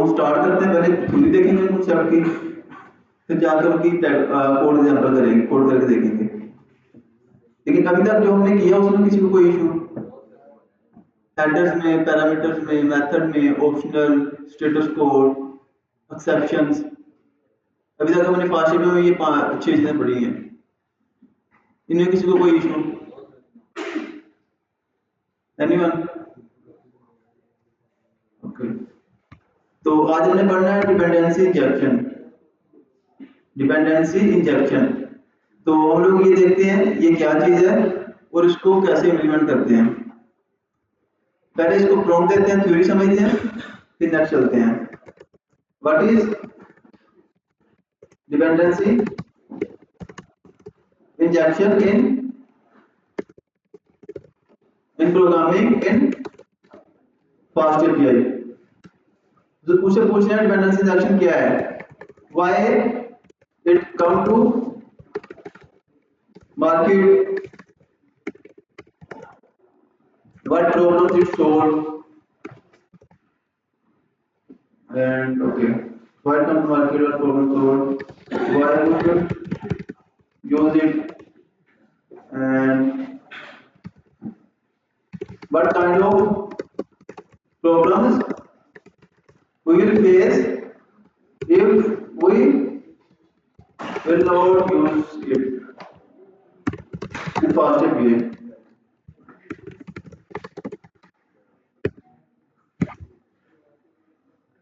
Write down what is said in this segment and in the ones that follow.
हम स्टार्ट करते हैं, पहले थ्योरी देखेंगे कंसेप्ट की, फिर जाकर उनकी कोड एग्जांपल करेंगे, कोड करके देखेंगे। लेकिन अभी तक जो हमने किया उसमें किसी को कोई इशू, हेडर्स में, पैरामीटर्स में, मेथड में, ऑप्शनल, स्टेटस कोड, एक्सेप्शंस, अभी तक हमने फास्ट में ये 5-6 चीजें पढ़ी हैं। इनमें किसी को कोई इशू? एनीवन? ओके, तो आज हमने पढ़ना है डिपेंडेंसी इंजेक्शन। डिपेंडेंसी इंजेक्शन, तो हम लोग ये देखते हैं ये क्या चीज है और इसको कैसे इम्प्लीमेंट करते हैं। पहले इसको प्रॉम्प्ट देते हैं, थ्योरी समझते हैं, फिर नेक्स्ट चलते हैं। What is dependency injection in programming in Fast API. जो पूछ रहे हैं डिपेंडेंसी इंजेक्शन क्या है, why it come to market, what problems it solve, and okay, why come to market, what problem solved, why we should use it, and what kind of problems we will face if we will not use it in faster way।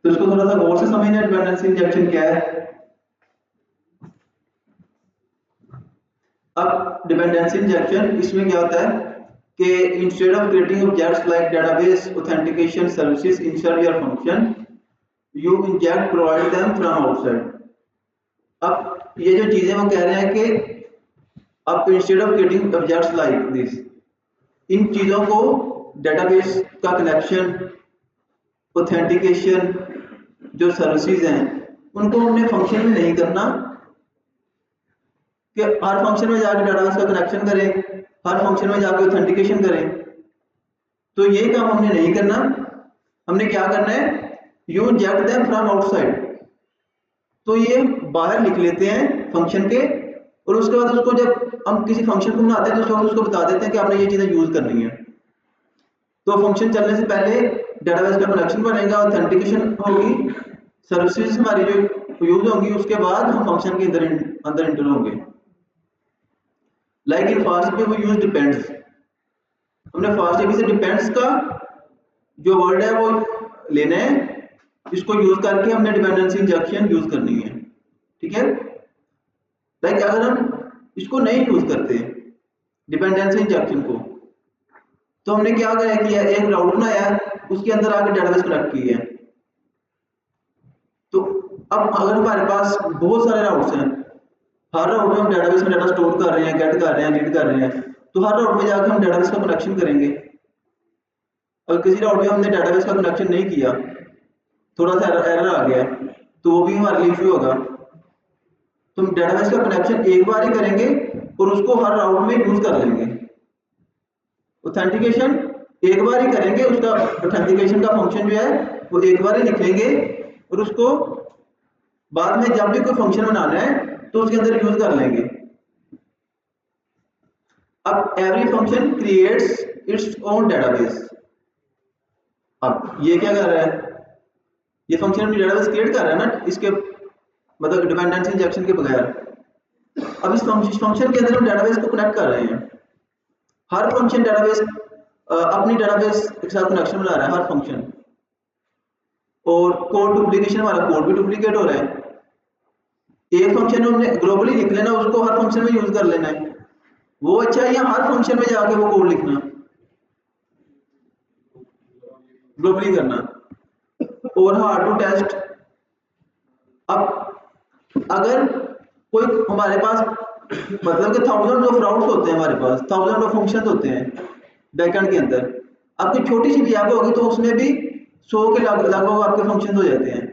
तो इसको थोड़ा सा गौर से समझना, dependency injection क्या है। अब dependency injection इसमें क्या होता है कि instead of creating objects like database, authentication services, insert your function, you inject provide them from outside. अब ये जो चीजें वो कह रहे हैं कि अब instead of creating objects like this, इन चीजों को डेटाबेस का कनेक्शन, ऑथेंटिकेशन, जो सर्विसेज हैं, उनको हमने फंक्शन में नहीं करना कि हर फंक्शन में जाकर डेटाबेस का कनेक्शन करें, हर फंक्शन में जाकर ऑथेंटिकेशन करें। तो ये काम हमने नहीं करना। हमने क्या करना है, you inject them from outside. तो ये बाहर लिख लेते हैं फंक्शन के, और उसके बाद उसको जब हम किसी फंक्शन को बनाते हैं तो उसको बता देते हैं कि आपने ये चीजें यूज करनी है। तो फंक्शन चलने से पहले डेटाबेस का कनेक्शन बनेगा, ऑथेंटिकेशन होगी, सर्विसेज हमारी जो यूज होंगी, उसके बाद हम फंक्शन के अंदर एंटर होंगे। लाइक इन फास्ट पे वी यूज डिपेंड्स। हमने फास्ट एपी से डिपेंड्स का जो वर्ड है वो लेना है, इसको यूज करके हमने डिपेंडेंसी इंजेक्शन यूज करनी है। ठीक है, लाइक अगर हम इसको नहीं यूज करते डिपेंडेंसी इंजेक्शन को, तो हमने क्या किया, एक राउट बनाया, उसके अंदर आके डेटाबेस कनेक्ट की है। तो अब अगर हमारे पास बहुत सारे राउट्स हैं, हर राउट में हम डेटाबेस में डाटा स्टोर कर रहे हैं, गेट कर रहे हैं, रीड कर रहे हैं, तो हर राउट में जाकर हम डेटाबेस का कनेक्शन करेंगे। अगर किसी राउट में हमने डेटाबेस का कनेक्शन नहीं किया, थोड़ा सा एरर आ गया, तो वो भी हमारे लिए इशू होगा। तो हम डेटाबेस का कनेक्शन एक बार ही करेंगे और उसको हर राउट में यूज कर लेंगे। ऑथेंटिकेशन एक बार ही करेंगे, उसका ऑथेंटिकेशन का फंक्शन जो है वो एक बार ही लिख लेंगे, और उसको बाद में जब भी कोई फंक्शन बनाना है तो उसके अंदर यूज कर लेंगे। अब every function creates its own database. अब ये क्या कर रहा है, ये फंक्शन अपनी डेटाबेस क्रिएट कर रहा है ना, इसके मतलब डिपेंडेंसी इंजेक्शन के बगैर। अब इस फंक्शन के अंदर हम डेटाबेस को कनेक्ट कर रहे हैं। हर फंक्शन डेटाबेस अपनी डेटाबेस के साथ कनेक्शन बना रहा है, हर फंक्शन। और कोड डुप्लीकेशन, हमारा कोड भी डुप्लीकेट हो रहा है। एक फंक्शन हमने ग्लोबली लिख लेना, उसको हर फंक्शन में यूज कर लेना है, वो अच्छा है या हर फंक्शन में जाके वो कोड लिखना, ग्लोबली करना। और हार्ड टू टेस्ट। अब अगर कोई हमारे पास मतलब कि थाउजेंड ऑफ राउट्स होते हैं, हमारे पास थाउजेंड ऑफ फंक्शंस होते हैं बैकएंड के अंदर। अब कोई छोटी सी भी ऐप होगी तो उसमें भी 100 के लगभग आपके फंक्शन हो जाते हैं।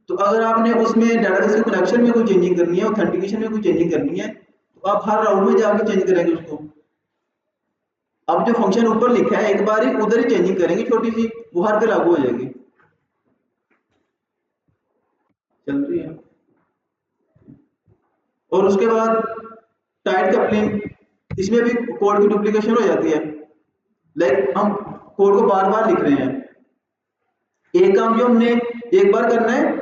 तो अगर आपने उसमें डेटाबेस के कनेक्शन में कोई चेंजिंग करनी है, ऑथेंटिकेशन में कोई चेंजिंग करनी है, तो आप हर राउंड में जाके चेंज करेंगे उसको। अब जो फंक्शन ऊपर लिखा है एक बार ही उधर ही चेंजिंग करेंगे छोटी सी, वो हर पे लागू हो जाएगी। चल रही है। और उसके बाद टाइट कपलिंग, इसमें भी कोड की डुप्लीकेशन हो जाती है। लाइक हम कोड को बार बार लिख रहे हैं, एक काम जो हमने एक बार करना है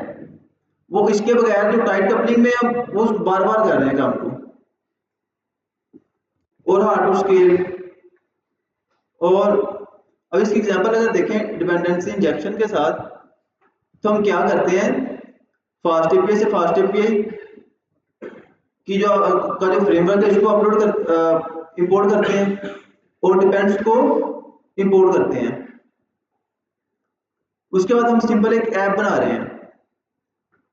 वो इसके बगैर जो टाइट कपलिंग में हम वो बार बार कर रहे हैं काम को। और हार्ड टू स्केल। और अब इसकी एग्जांपल अगर देखें डिपेंडेंसी इंजेक्शन के साथ, तो हम क्या करते हैं, फास्ट एपीआई से फास्ट एपीआई की जो फ्रेमवर्क है इसको अपलोड कर इंपोर्ट करते हैं और डिपेंड्स को इंपोर्ट करते हैं। उसके बाद हम सिंपल एक ऐप बना रहे हैं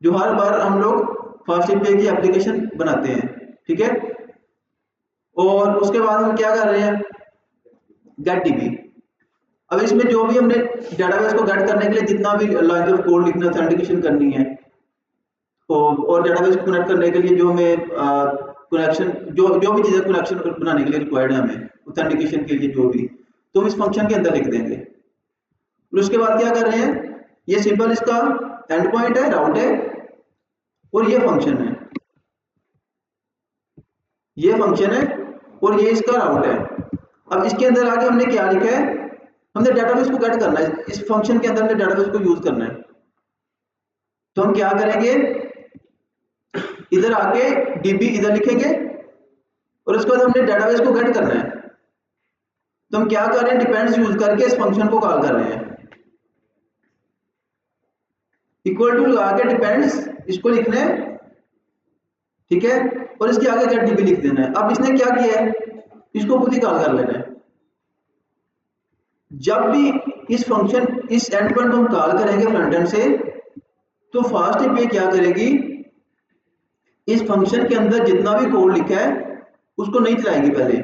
जो हर बार हम लोग फास्ट एपीआई की एप्लीकेशन बनाते हैं, ठीक है। और उसके बाद हम क्या कर रहे हैं, गेट डीबी। अब इसमें जो भी हमने डेटाबेस को गेट करने के लिए जितना भी लाइन ऑफ कोड लिखना, ऑथेंटिकेशन करनी है, और डेटाबेस को कनेक्ट करने के लिए जो हमें कनेक्शन जो भी चीज़ें कनेक्शन बनाने के लिए रिक्वायर्ड है हमें ऑथेंटिकेशन के लिए जो भी, तो हम इस फंक्शन के अंदर लिख देंगे। और उसके बाद क्या कर रहे हैं, ये सिंपल इसका एंड पॉइंट है, राउट है, और ये फंक्शन है, ये फंक्शन है और ये इसका राउट है। अब इसके अंदर आगे हमने क्या लिखा है, हमने डेटाबेस को गेट करना है, इस फंक्शन के अंदर हमने डेटाबेस को यूज करना है। तो हम क्या करेंगे, इधर आके डीबी इधर लिखेंगे और उसके बाद हमने डेटाबेस को गेट करना है। तो हम क्या कर रहे हैं, डिपेंड्स यूज करके इस फंक्शन को कॉल कर रहे हैं। इक्वल टू लगा के डिपेंड्स इसको लिखना है, ठीक है, और इसके आगे गेट डीबी लिख देना है। अब इसने क्या किया है, इसको खुद ही कॉल कर लेना है। जब भी इस फंक्शन इस एंड पॉइंट को हम कॉल करेंगे फ्रंट एंड से, तो फास्ट एपीआई क्या करेगी, इस फंक्शन के अंदर जितना भी कोड लिखा है उसको नहीं चलाएगी पहले,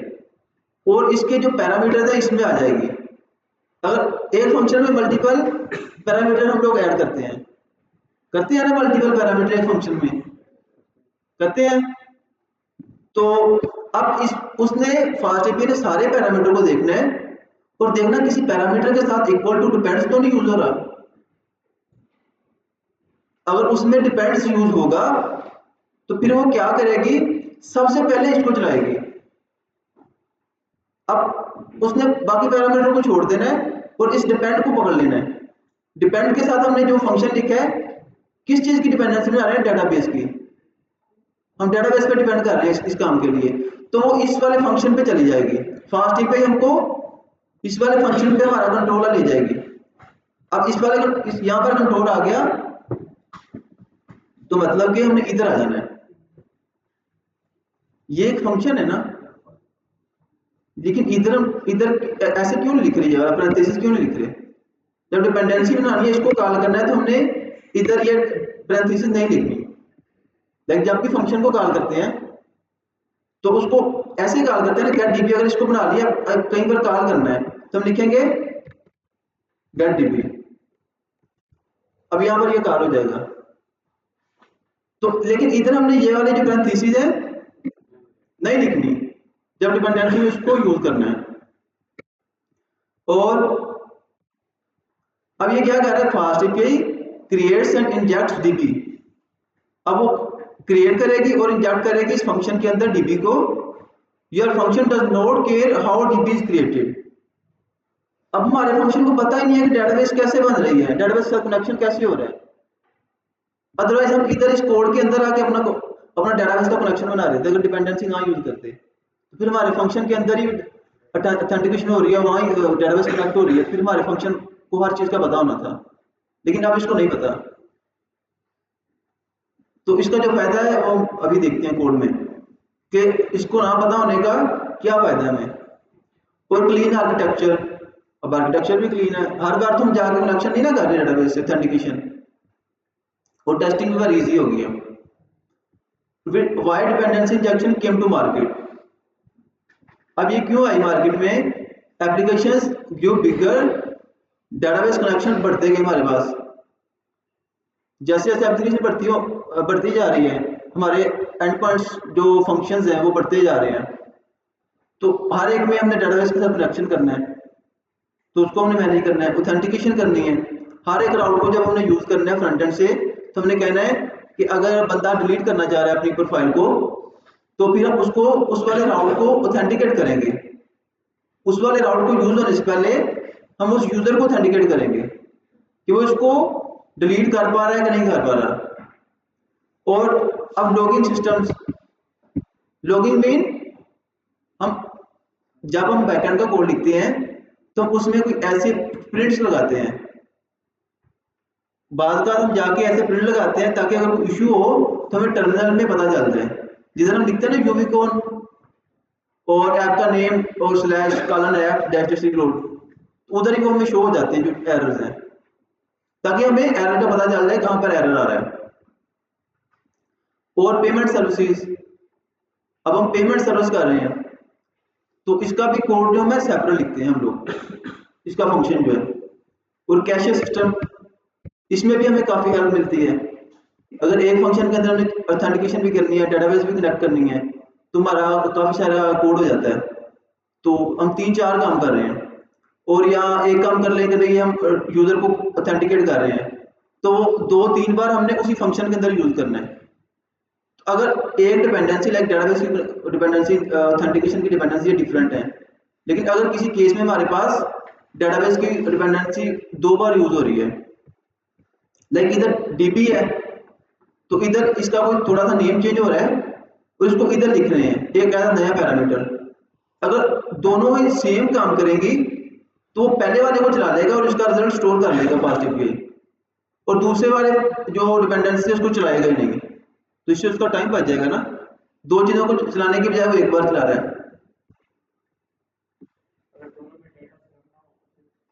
और इसके जो पैरामीटर है इसमें आ जाएगी। अगर एक फंक्शन में मल्टीपल पैरामीटर हम लोग ऐड करते हैं ना, मल्टीपल पैरामीटर एक फंक्शन में करते हैं, तो अब इस उसने फास्ट एपीआई ने सारे पैरामीटर को देखना है और देखना किसी पैरामीटर के साथ इक्वल टू डिपेंड्स तो नहीं यूज हो रहा। अगर उसमें डिपेंड्स यूज होगा तो फिर वो क्या करेगी, सबसे पहले इसको चलाएगी। अब उसने बाकी पैरामीटर को छोड़ देना है और इस डिपेंड को पकड़ लेना है। डिपेंड के साथ हमने जो फंक्शन लिखा है, किस चीज की डिपेंडेंसी में आ रहे हैं, डेटाबेस की। हम डेटाबेस पे डिपेंड कर रहे हैं इस काम के लिए, तो वो इस वाले फंक्शन पे चली जाएगी। फास्ट एपीआई हमको इस वाले फंक्शन पे हमारा कंट्रोलर ले जाएगी। अब इस वाले यहाँ पर कंट्रोल आ गया तो मतलब कि हमने इधर आ जाना है। ये एक फंक्शन है ना, लेकिन इधर ऐसे क्यों नहीं लिख रही है, पैरेंथेसिस क्यों नहीं लिख रहे। जब डिपेंडेंसी बनानी है, इसको कॉल करना है, तो हमने इधर ये पैरेंथेसिस नहीं लिखनी। लाइक जब भी फंक्शन को कॉल करते हैं तो उसको ऐसे ही कॉल करते हैं ना, गेट डीबी। अगर इसको बना लिया, कहीं पर कॉल करना है तो हम लिखेंगे गेट डीबी। अब यहां पर ये कॉल हो जाएगा। तो लेकिन इधर हमने ये वाले जो पैरेंथेसिस है नहीं लिखनी जब डिपेंडेंसी में इसको यूज करना है। और अब ये क्या कर रहा है, fast API creates and injects dB. अब वो क्रिएट करेगी और इंजेक्ट करेगी इस फंक्शन के अंदर डीबी को। Your function does not care how dB is created. अब हमारे फंक्शन को पता ही नहीं है कि डेटाबेस कैसे बन रही है, डेटाबेस का कनेक्शन कैसे हो रहा है। अदरवाइज हम इधर इस कोड के अंदर आके अपना डेटाबेस का कनेक्शन बना रहे थे। अगर डिपेंडेंसी ना यूज करते तो फिर हमारे फंक्शन के अंदर ही ऑथेंटिकेशन हो रही है, वहां ही डेटाबेस कनेक्ट हो रही है, फिर हमारे फंक्शन को हर चीज का पता होना था। लेकिन अब इसको नहीं पता। तो इसका जो फायदा है वो अभी देखते हैं कोड में, कि इसको ना पता होने का क्या फायदा है हमें। और क्लीन आर्किटेक्चर, अब आर्किटेक्चर भी क्लीन है। हर बार तुम जाके कनेक्शन नहीं ना कर रहे डेटाबेस से, ऑथेंटिकेशन और टेस्टिंग भी इजी हो गई है। Why dependency injection came to market. अब ये क्यों आई मार्केट में, applications grow bigger, database connection बढ़ते गए हमारे पास। जैसे जैसे एप्लीकेशन बढ़ती जा रही है, हमारे एंड पॉइंट्स जो फंक्शंस हैं वो बढ़ते जा रहे हैं, तो हर एक में हमने डेटाबेस के साथ कनेक्शन करना है, तो उसको हमने मैनेज करना है, ऑथेंटिकेशन करनी है। हर एक राउट को जब हमने यूज करना है फ्रंट एंड से, तो हमने कहना है कि अगर बंदा डिलीट करना चाह रहा है अपनी प्रोफाइल को, तो फिर हम उसको उस वाले राउट को ऑथेंटिकेट करेंगे। उस वाले राउट को यूज होने से पहले हम उस यूजर को ऑथेंटिकेट करेंगे कि वो इसको डिलीट कर पा रहा है कि नहीं कर पा रहा। और अब लॉगिंग सिस्टम्स, लॉगिंग मीन हम जब हम बैकएंड का कोड लिखते हैं तो उसमें कोई ऐसे प्रिंट्स लगाते हैं, बाद का हम जाके ऐसे प्रिंट लगाते हैं ताकि अगर कोई इशू हो तो हमें टर्मिनल में पता चल जाए। जिधर हम लिखते हैं ना यूनिकॉर्न और ऐप का नेम और slash colon app dash load, उधर ही वो हमें शो हो जाते हैं जो एरर्स हैं, ताकि हमें एरर का पता चल जाए कहां पर एरर आ रहा है। और पेमेंट सर्विसेज, अब हम पेमेंट सर्विस कर रहे हैं तो इसका भी कोड जो है सेपरेट लिखते हैं हम लोग, इसका फंक्शन जो है। और कैश सिस्टम, इसमें भी हमें काफी हेल्प मिलती है। अगर एक फंक्शन के अंदर हमें ऑथेंटिकेशन भी करनी है, डेटाबेस भी कनेक्ट करनी है, तो हमारा काफी सारा कोड हो जाता है। तो हम 3-4 काम कर रहे हैं और यहाँ एक काम कर लेंगे नहीं, हम यूजर को ऑथेंटिकेट कर रहे हैं तो 2-3 बार हमने उसी फंक्शन के अंदर यूज करना है। अगर एक डिपेंडेंसी लाइक डेटाबेस की डिपेंडेंसी ऑथेंटिकेशन की डिपेंडेंसी डिफरेंट है, लेकिन अगर किसी केस में हमारे पास डेटाबेस की डिपेंडेंसी 2 बार यूज हो रही है, लाइक इधर डीबी है तो इधर इसका कोई थोड़ा सा नेम चेंज हो रहा है और इसको इधर लिख रहे हैं एक ऐसा नया पैरामीटर, अगर दोनों ही सेम काम करेंगी तो पहले वाले को चला लेगा और इसका रिजल्ट स्टोर कर लेगा पॉजिटिव के, और दूसरे वाले जो डिपेंडेंसी है उसको चलाएगा ही नहीं, तो इससे उसका टाइम बच जाएगा ना। 2 चीजों को चलाने की बजाय वो एक बार चला रहा है।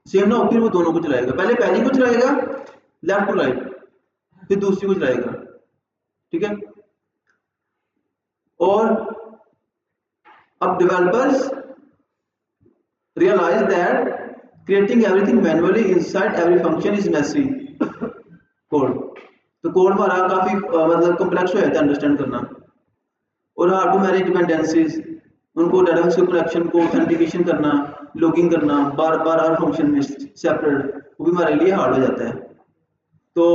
सेम ना हो फिर वो दोनों को चलाएगा, पहले पहली को चलाएगा लेफ्ट टू राइट, फिर दूसरी को चलाएगा, ठीक है। और अब developers realize that creating everything manually inside every function is messy code, तो कोड हमारा काफी मतलब कॉम्प्लेक्स हो जाता है अंडरस्टैंड करना। और हाउ टू मैनेज डिपेंडेंसीज, उनको डेटाबेस के कनेक्शन को ऑथेंटिकेशन करना, लॉगिंग करना बार बार हर फंक्शन में सेपरेट, वो भी हमारे लिए हार्ड हो जाता है। तो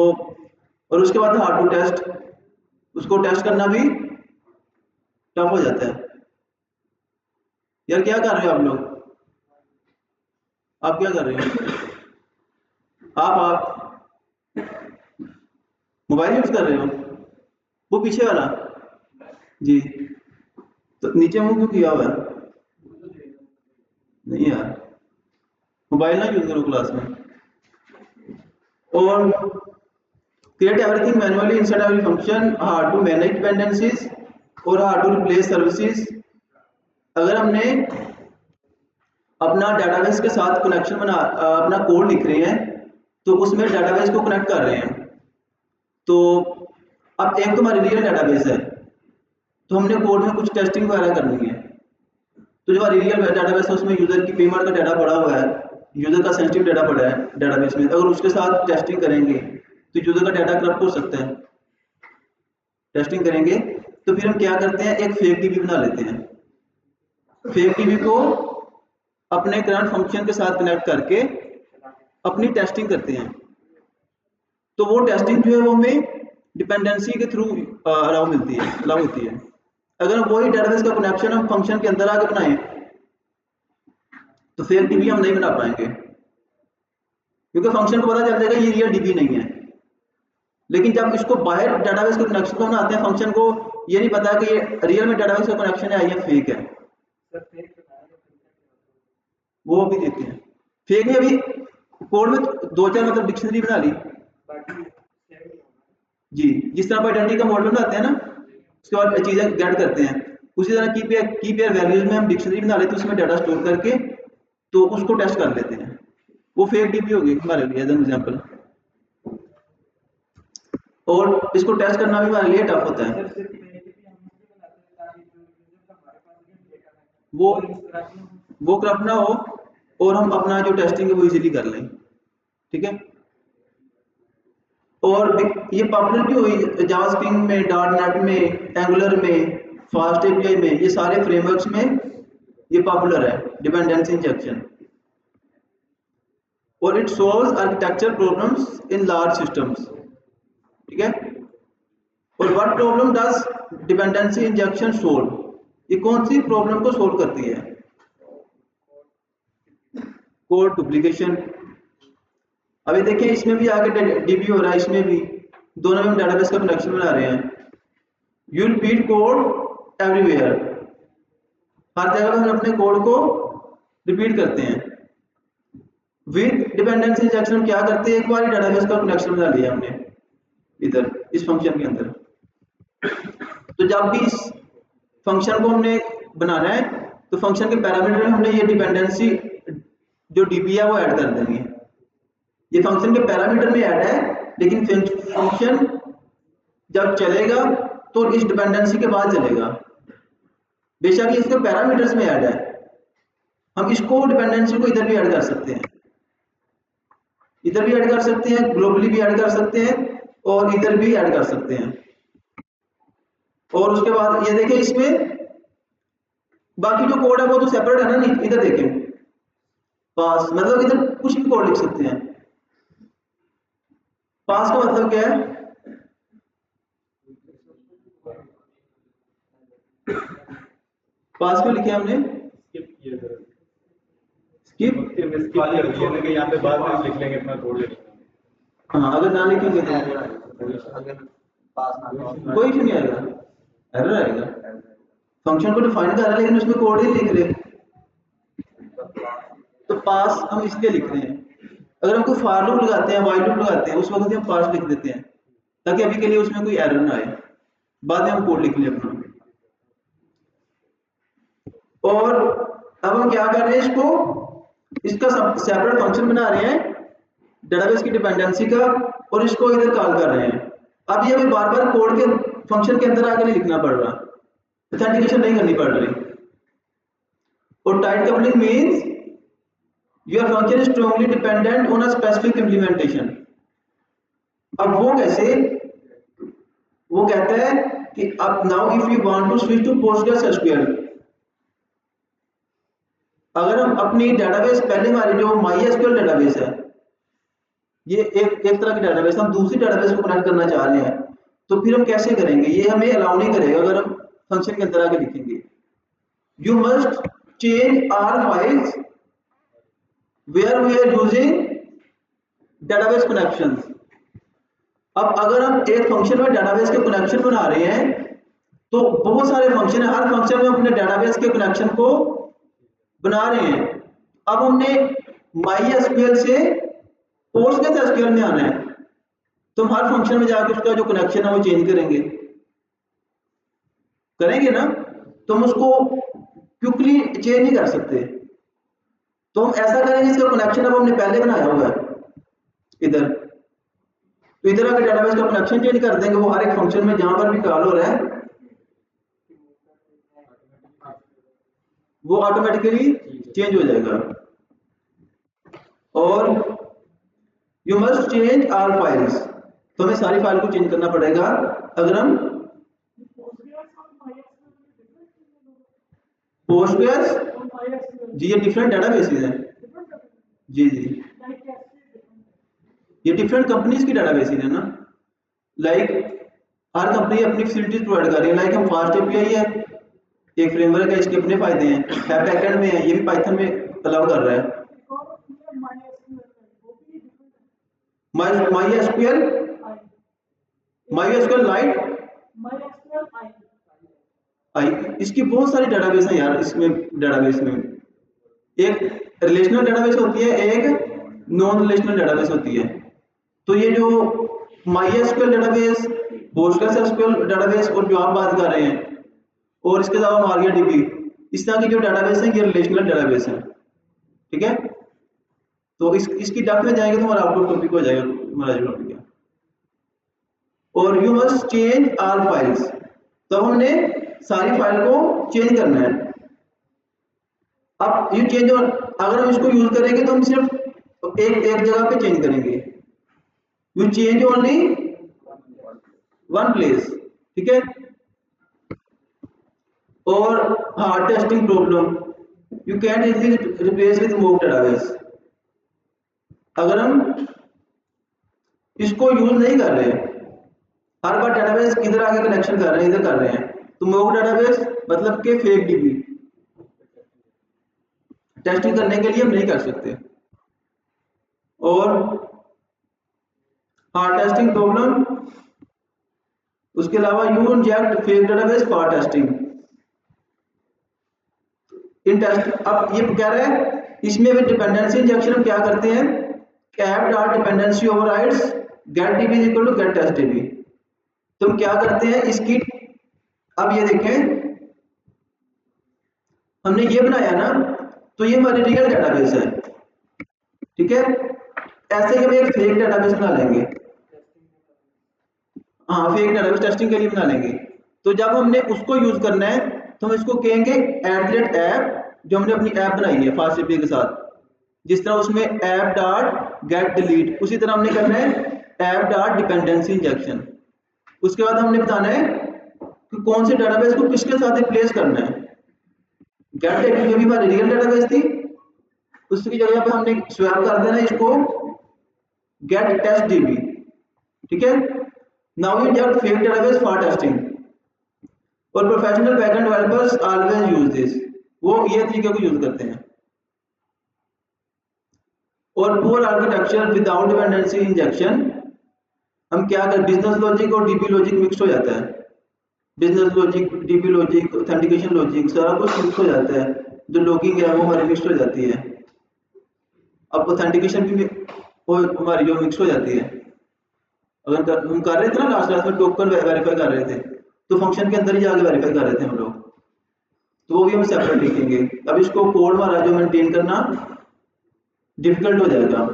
और उसके बाद हाउ टू टेस्ट, उसको टेस्ट करना भी टफ हो जाता है। यार क्या कर रहे हो आप लोग, आप क्या कर रहे हो? आप मोबाइल यूज कर रहे हो? वो पीछे वाला जी, तो नीचे मुंह क्यों किया हुआ है? नहीं यार, मोबाइल ना यूज करो क्लास में। और create everything manually inside every function, how to manage dependencies और हाउ टू रिप्लेस सर्विसेज। अगर हमने अपना डेटाबेस के साथ कनेक्शन बना अपना कोड लिख रहे हैं तो उसमें डेटाबेस को कनेक्ट कर रहे हैं, तो अब एक तो हमारी रियल डेटाबेस है तो हमने कोड में कुछ टेस्टिंग वगैरह करनी है, तो जो हमारी रियल डेटाबेस है उसमें यूजर की पेमेंट का डाटा पड़ा हुआ है, यूजर का सेंसिटिव डाटा पड़ा है डेटाबेस में, अगर उसके साथ टेस्टिंग करेंगे तो यूजर का डाटा करप्ट हो सकता है। टेस्टिंग करेंगे तो फिर हम क्या करते हैं, एक फेक डीबी बना लेते हैं। फेक डीबी को अपने करंट फंक्शन के साथ कनेक्ट करके अपनी टेस्टिंग करते हैं, तो वो टेस्टिंग जो है वो हमें डिपेंडेंसी के थ्रू अलाउ होती है। अगर वही डेटाबेस का कनेक्शन हम फंक्शन के अंदर आके बनाएं तो फेक डीबी हम नहीं बना पाएंगे, क्योंकि फंक्शन को पता चल जाएगा ये रियल डीबी नहीं है। लेकिन जब इसको बाहर डेटाबेस के कनेक्शन को बनाते हैं, फंक्शन को ये नहीं पता कि ये रियल में डेटाबेस का कनेक्शन है या फेक है। वो भी देखते हैं। फेक में अभी कोड में 2-4 मतलब डिक्शनरी बना ली जी, जिस तरह आइडेंटिटी का मॉडल बनाते हैं ना, उसके बाद चीजें गेट करते हैं, उसी तरह की पेयर वैल्यूज में हम डिक्शनरी बना लेते हैं, उसमें डाटा स्टोर करके तो उसको टेस्ट कर लेते हैं। वो फेक डीबी होगी हमारे लिए एज एन एग्जांपल, और इसको टेस्ट करना भी हमारे लिए टफ होता है। वो करप्ट ना हो और हम अपना जो टेस्टिंग है वो इजीली कर लें, ठीक है। और ये पॉपुलर भी हुई जावास्क्रिप्ट में, डॉट नेट में, एंगुलर में, फास्ट एपीआई में, ये सारे फ्रेमवर्क्स में ये पॉपुलर है डिपेंडेंसी इंजेक्शन, और it solves architecture problems in large systems, ठीक है। और what problem does dependency injection solve, ये कौन सी प्रॉब्लम को सोल्व करती है? Code duplication. अभी देखिए इसमें भी आगे डीबी हो रहा है, इसमें भी दोनों में हम डेटाबेस का कनेक्शन बना रहे हैं। यू रिपीट कोड एवरीवेयर, हर जगह हम अपने कोड को रिपीट करते हैं। विद डिपेंडेंसी इंजेक्शन क्या करते हैं, एक बार डेटाबेस का कनेक्शन बना लिया हमने इधर इस फंक्शन के अंदर, तो जब भी इस फंक्शन को हमने बनाना है तो फंक्शन के पैरामीटर में हमने ये डिपेंडेंसी जो डीबी है वो ऐड कर देंगे। ये फंक्शन के पैरामीटर में ऐड है, लेकिन फंक्शन जब चलेगा तो इस डिपेंडेंसी के बाद चलेगा। बेशक ये इसके पैरामीटर्स में ऐड है, हम इसको डिपेंडेंसी को इधर भी ऐड कर सकते हैं, इधर भी ऐड कर सकते हैं, ग्लोबली भी ऐड कर सकते हैं और इधर भी ऐड कर सकते हैं। और उसके बाद ये देखें इसमें बाकी जो कोड है वो तो सेपरेट है ना, नहीं इधर देखें पास, मतलब इधर कुछ भी कोड लिख सकते हैं। पास का मतलब क्या है? पास क्यों लिखे हमने? स्किप यहाँ पे बाद में लिख लेंगे अपना कोड लिख। हाँ, अगर ना लिखेंगे तो अगर पास ना कोई इशू नहीं आएगा, एरर आएगा। फंक्शन को डिफाइन कर रहे हैं लेकिन उसमें कोड ही लिख रहे, तो पास हम इसलिए लिख रहे हैं। अगर हम कोई फॉर लूप लगाते हैं, व्हाइल लूप लगाते हैं, उस वक्त हम पास लिख देते हैं ताकि अभी के लिए उसमें कोई एरर ना आए, बाद में हम कोड लिख लें अपना। और अब हम क्या कर रहे हैं, इसका सेपरेट फंक्शन बना रहे हैं डेटाबेस की डिपेंडेंसी का, और इसको इधर कॉल कर रहे हैं। अब ये हमें बार बार कोड के फंक्शन के अंदर आके नहीं लिखना पड़ रहा, ऑथेंटिकेशन नहीं करनी पड़ रही। और tight coupling means your function is strongly dependent on a specific implementation. अब वो कैसे? वो कहता है कि अब now if you want to switch to Postgres SQL, अगर हम अपनी डेटाबेस, पहले हमारी जो माई एसक्यूएल डेटाबेस है, ये एक तरह की डेटाबेस, हम दूसरी डेटाबेस को कनेक्ट करना चाह रहे हैं, तो फिर हम कैसे करेंगे? ये हमें अलाउ नहीं करेगा अगर हम फंक्शन के अंदर आके लिखेंगे। You must change our files where we are using database connections. अब अगर हम एक फंक्शन में डेटाबेस के कनेक्शन बना रहे हैं तो बहुत सारे फंक्शन है, हर फंक्शन में अपने डेटाबेस के कनेक्शन को बना रहे हैं। अब हमने माई एसक्यूएल से पोस्टग्रेस एसक्यूएल में आना है, तो हम हर फंक्शन में जाकर उसका जो कनेक्शन है वो चेंज करेंगे ना, तो हम उसको क्विकली चेंज नहीं कर सकते। तो हम ऐसा करेंगे, इसका कनेक्शन अब हमने पहले बनाया हुआ है इधर, तो इधर आकर डेटाबेस का कनेक्शन चेंज कर देंगे। वो हर एक फंक्शन में जहां पर भी कॉल हो रहा है वो ऑटोमेटिकली चेंज हो जाएगा। और you must change all files, तो हमें सारी फाइल को चेंज करना पड़ेगा। अगर हम पोस्टग्रेस, जी ये डिफरेंट डेटाबेसेस हैं, जी ये डिफरेंट कंपनीज की डेटाबेसेस है ना, लाइक हर कंपनी अपनी फैसिलिटीज प्रोवाइड कर रही है। लाइक हम फास्ट एपीआई है, एक फ्रेमवर्क है, इसके अपने फायदे हैं, बैकएंड में है, ये भी पाइथन में अलाउ कर रहा है। माई एसक्यूएल लाइट, इसकी बहुत सारी डेटाबेस है यार। इसमें डेटाबेस में एक रिलेशनल डेटाबेस होती है, एक नॉन रिलेशनल डेटाबेस होती है। तो ये जो my SQL database, Postgres SQL database और जो आप बात कर रहे हैं, और इसके अलावा मारियाडीबी, इस तरह की जो डेटाबेस है ये रिलेशनल डेटाबेस है, ठीक है। तो इसकी डेप्थ में जाएंगे तो हमारा आउट ऑफ टॉपिक हो जाएगा हमारा जो टॉपिक है। और you must change all files, तो हमने सारी फाइल को चेंज करना है। अब यू चेंज, अगर हम इसको यूज करेंगे तो हम सिर्फ एक जगह पे चेंज करेंगे। You change only one place, ठीक है। और hard testing problem, you can easily replace with mock database. अगर हम इसको यूज नहीं कर रहे, हर बार डेटाबेस इधर आके कनेक्शन कर रहे हैं, इधर कर रहे हैं, तो मोक डेटाबेस मतलब के फेक डीबी टेस्टिंग करने के लिए हम नहीं कर सकते। और हार्ड टेस्टिंग प्रॉब्लम, उसके अलावा you inject fake database for testing in test. अब ये कह रहा है इसमें भी डिपेंडेंसी इंजेक्शन हम क्या करते हैं, app dot dependency overrides get DB is equal to get test DB. तो हम क्या करते हैं इसकी, अब ये देखें हमने ये बनाया ना, तो ये हमारी रियल डेटाबेस है, ठीक है। ऐसे ही हम एक फेक डेटाबेस बना लेंगे, हाँ फेक डेटाबेस टेस्टिंग के लिए बना लेंगे। तो जब हमने उसको यूज करना है तो हम इसको कहेंगे @ऐप, जो हमने अपनी ऐप बनाई है फास्ट एपीआई के साथ, जिस तरह उसमें ऐप डॉट गेट डिलीट, उसी तरह हमने करना है ऐप डॉट डिपेंडेंसी इंजेक्शन। उसके बाद हमने बताना है कि कौन से डेटाबेस को किसके साथ रिप्लेस करना है। गेट डीबी जो भी हमारी रियल डेटाबेस थी उसकी जगह पे हमने स्वैप कर देना इसको गेट टेस्ट डीबी, ठीक है। Now you inject fake database for testing, और professional backend developers always use this, वो ये तरीके को यूज करते हैं। और poor architecture without dependency injection, हम क्या कर, बिजनेस लॉजिक और डीबी लॉजिक मिक्स हो जाता है, business logic, DB logic, authentication logic, सारा कुछ मिक्स हो जाता है, जो लॉगिंग है वो हमारी मिक्स हो जाती है। अब ऑथेंटिकेशन भी वो हमारी जो मिक्स हो जाती है, अगर हम कर रहे थे ना लास्ट क्लास में टोकन वेरीफाई कर रहे थे, तो फंक्शन के अंदर ही जाके वेरीफाई कर रहे थे हम लोग, तो वो भी हम सेपरेट लिखेंगे। अब इसको कोड हमारा जो मेंटेन करना डिफिकल्ट हो जाएगा,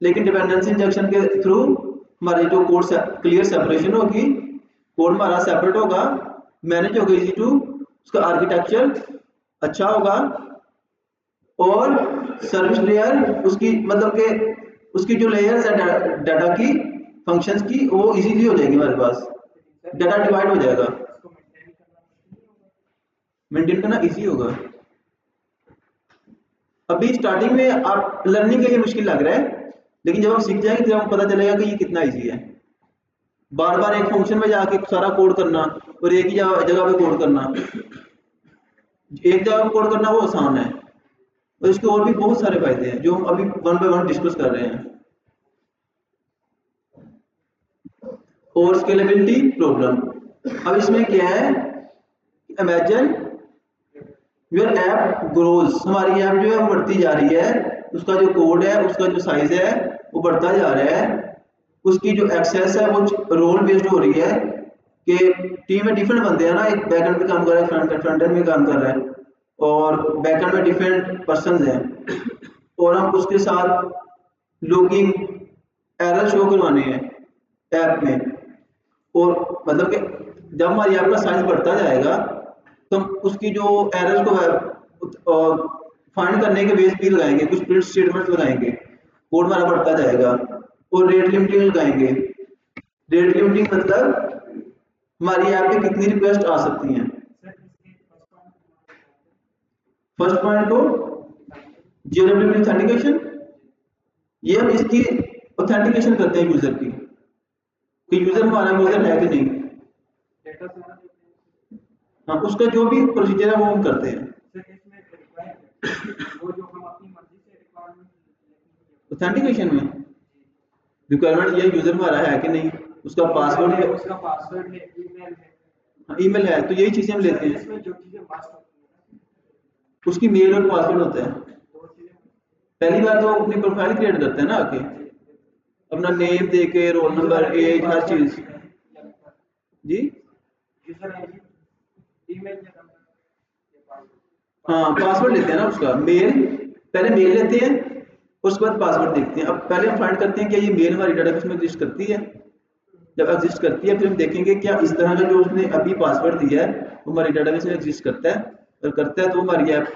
लेकिन डिपेंडेंसी इंजेक्शन के थ्रू हमारी जो कोड क्लियर सेपरेशन होगी, कोड हमारा सेपरेट होगा, मैनेज होगा इजी टू, उसका आर्किटेक्चर अच्छा होगा, और सर्विस लेयर उसकी मतलब के उसकी जो लेयर्स है डाटा की फंक्शंस की, वो इजीली हो जाएगी हमारे पास, डाटा डिवाइड हो जाएगा, मेंटेन करना इजी होगा। अभी स्टार्टिंग में आप लर्निंग के लिए मुश्किल लग रहा है, लेकिन जब आप सीख जाएंगे तो आपको पता चलेगा कि ये कितना इजी है। बार बार एक फंक्शन में जाके सारा कोड करना और एक ही जगह पे कोड करना, एक जगह पे कोड करना वो आसान है, और इसके और भी बहुत सारे फायदे हैं जो हम अभी वन बाय वन डिस्कस कर रहे हैं। और स्केलेबिलिटी प्रॉब्लम, अब इसमें क्या है, इमेजिन योर ऐप ग्रोज, हमारी ऐप जो है वो बढ़ती जा रही है, उसका जो कोड है उसका जो साइज है वो बढ़ता जा रहा है, उसकी जो एक्सेस है वो रोल बेस्ड हो रही है कि टीम में डिफरेंट बंदे हैं ना, एक बैकएंड में काम कर रहा है, फ्रंट एंड में काम कर रहा है, और बैकएंड में डिफरेंट पर्संस हैं, और हम उसके साथ लॉगिंग एरर शो करवाने हैं ऐप में, और मतलब कि जब हमारी ऐप का साइज बढ़ता जाएगा तो हम उसकी जो एरर्स को फाइंड करने के बेस भी लगाएंगे, कुछ प्रिंट स्टेटमेंट लगाएंगे, कोड हमारा बढ़ता जाएगा, और रेट लिमिटिंग लगाएंगे। रेट लिमिटिंग मतलब हमारी ऐप पे कितनी रिक्वेस्ट आ सकती हैं। फर्स्ट पॉइंट को JWT ऑथेंटिकेशन, ये हम इसकी ऑथेंटिकेशन करते हैं यूजर की, कि यूजर हमारा यूजर है कि नहीं, हाँ उसका जो भी प्रोसीजर है वो हम करते हैं। ऑथेंटिकेशन में रिक्वायरमेंट ये यूजर हमारा है कि नहीं, उसका पासवर्ड है, उसका पासवर्ड है, ईमेल है, ईमेल है, तो यही चीजें हम लेते हैं। इसमें जो चीजें मस्ट होती हैं उसकी मेल और पासवर्ड होता है। पहली बार तो अपनी प्रोफाइल क्रिएट करते हैं ना आके, अपना नेम दे के, रोल नंबर, एज, हर चीज जी, यूजर आईडी, ईमेल, हाँ पासवर्ड लेते हैं ना उसका, मेल पहले मेल लेते हैं, उसके बाद पासवर्ड देखते हैं। अब पहले हम फाइंड करते हैं क्या ये मेल हमारी डेटाबेस में एग्जिस्ट करती है, जब एग्जिस्ट करती है फिर हम देखेंगे क्या इस तरह का जो उसने अभी पासवर्ड दिया है वो हमारी डेटाबेस में एग्जिस्ट करता है, अगर करता है तो हमारी ऐप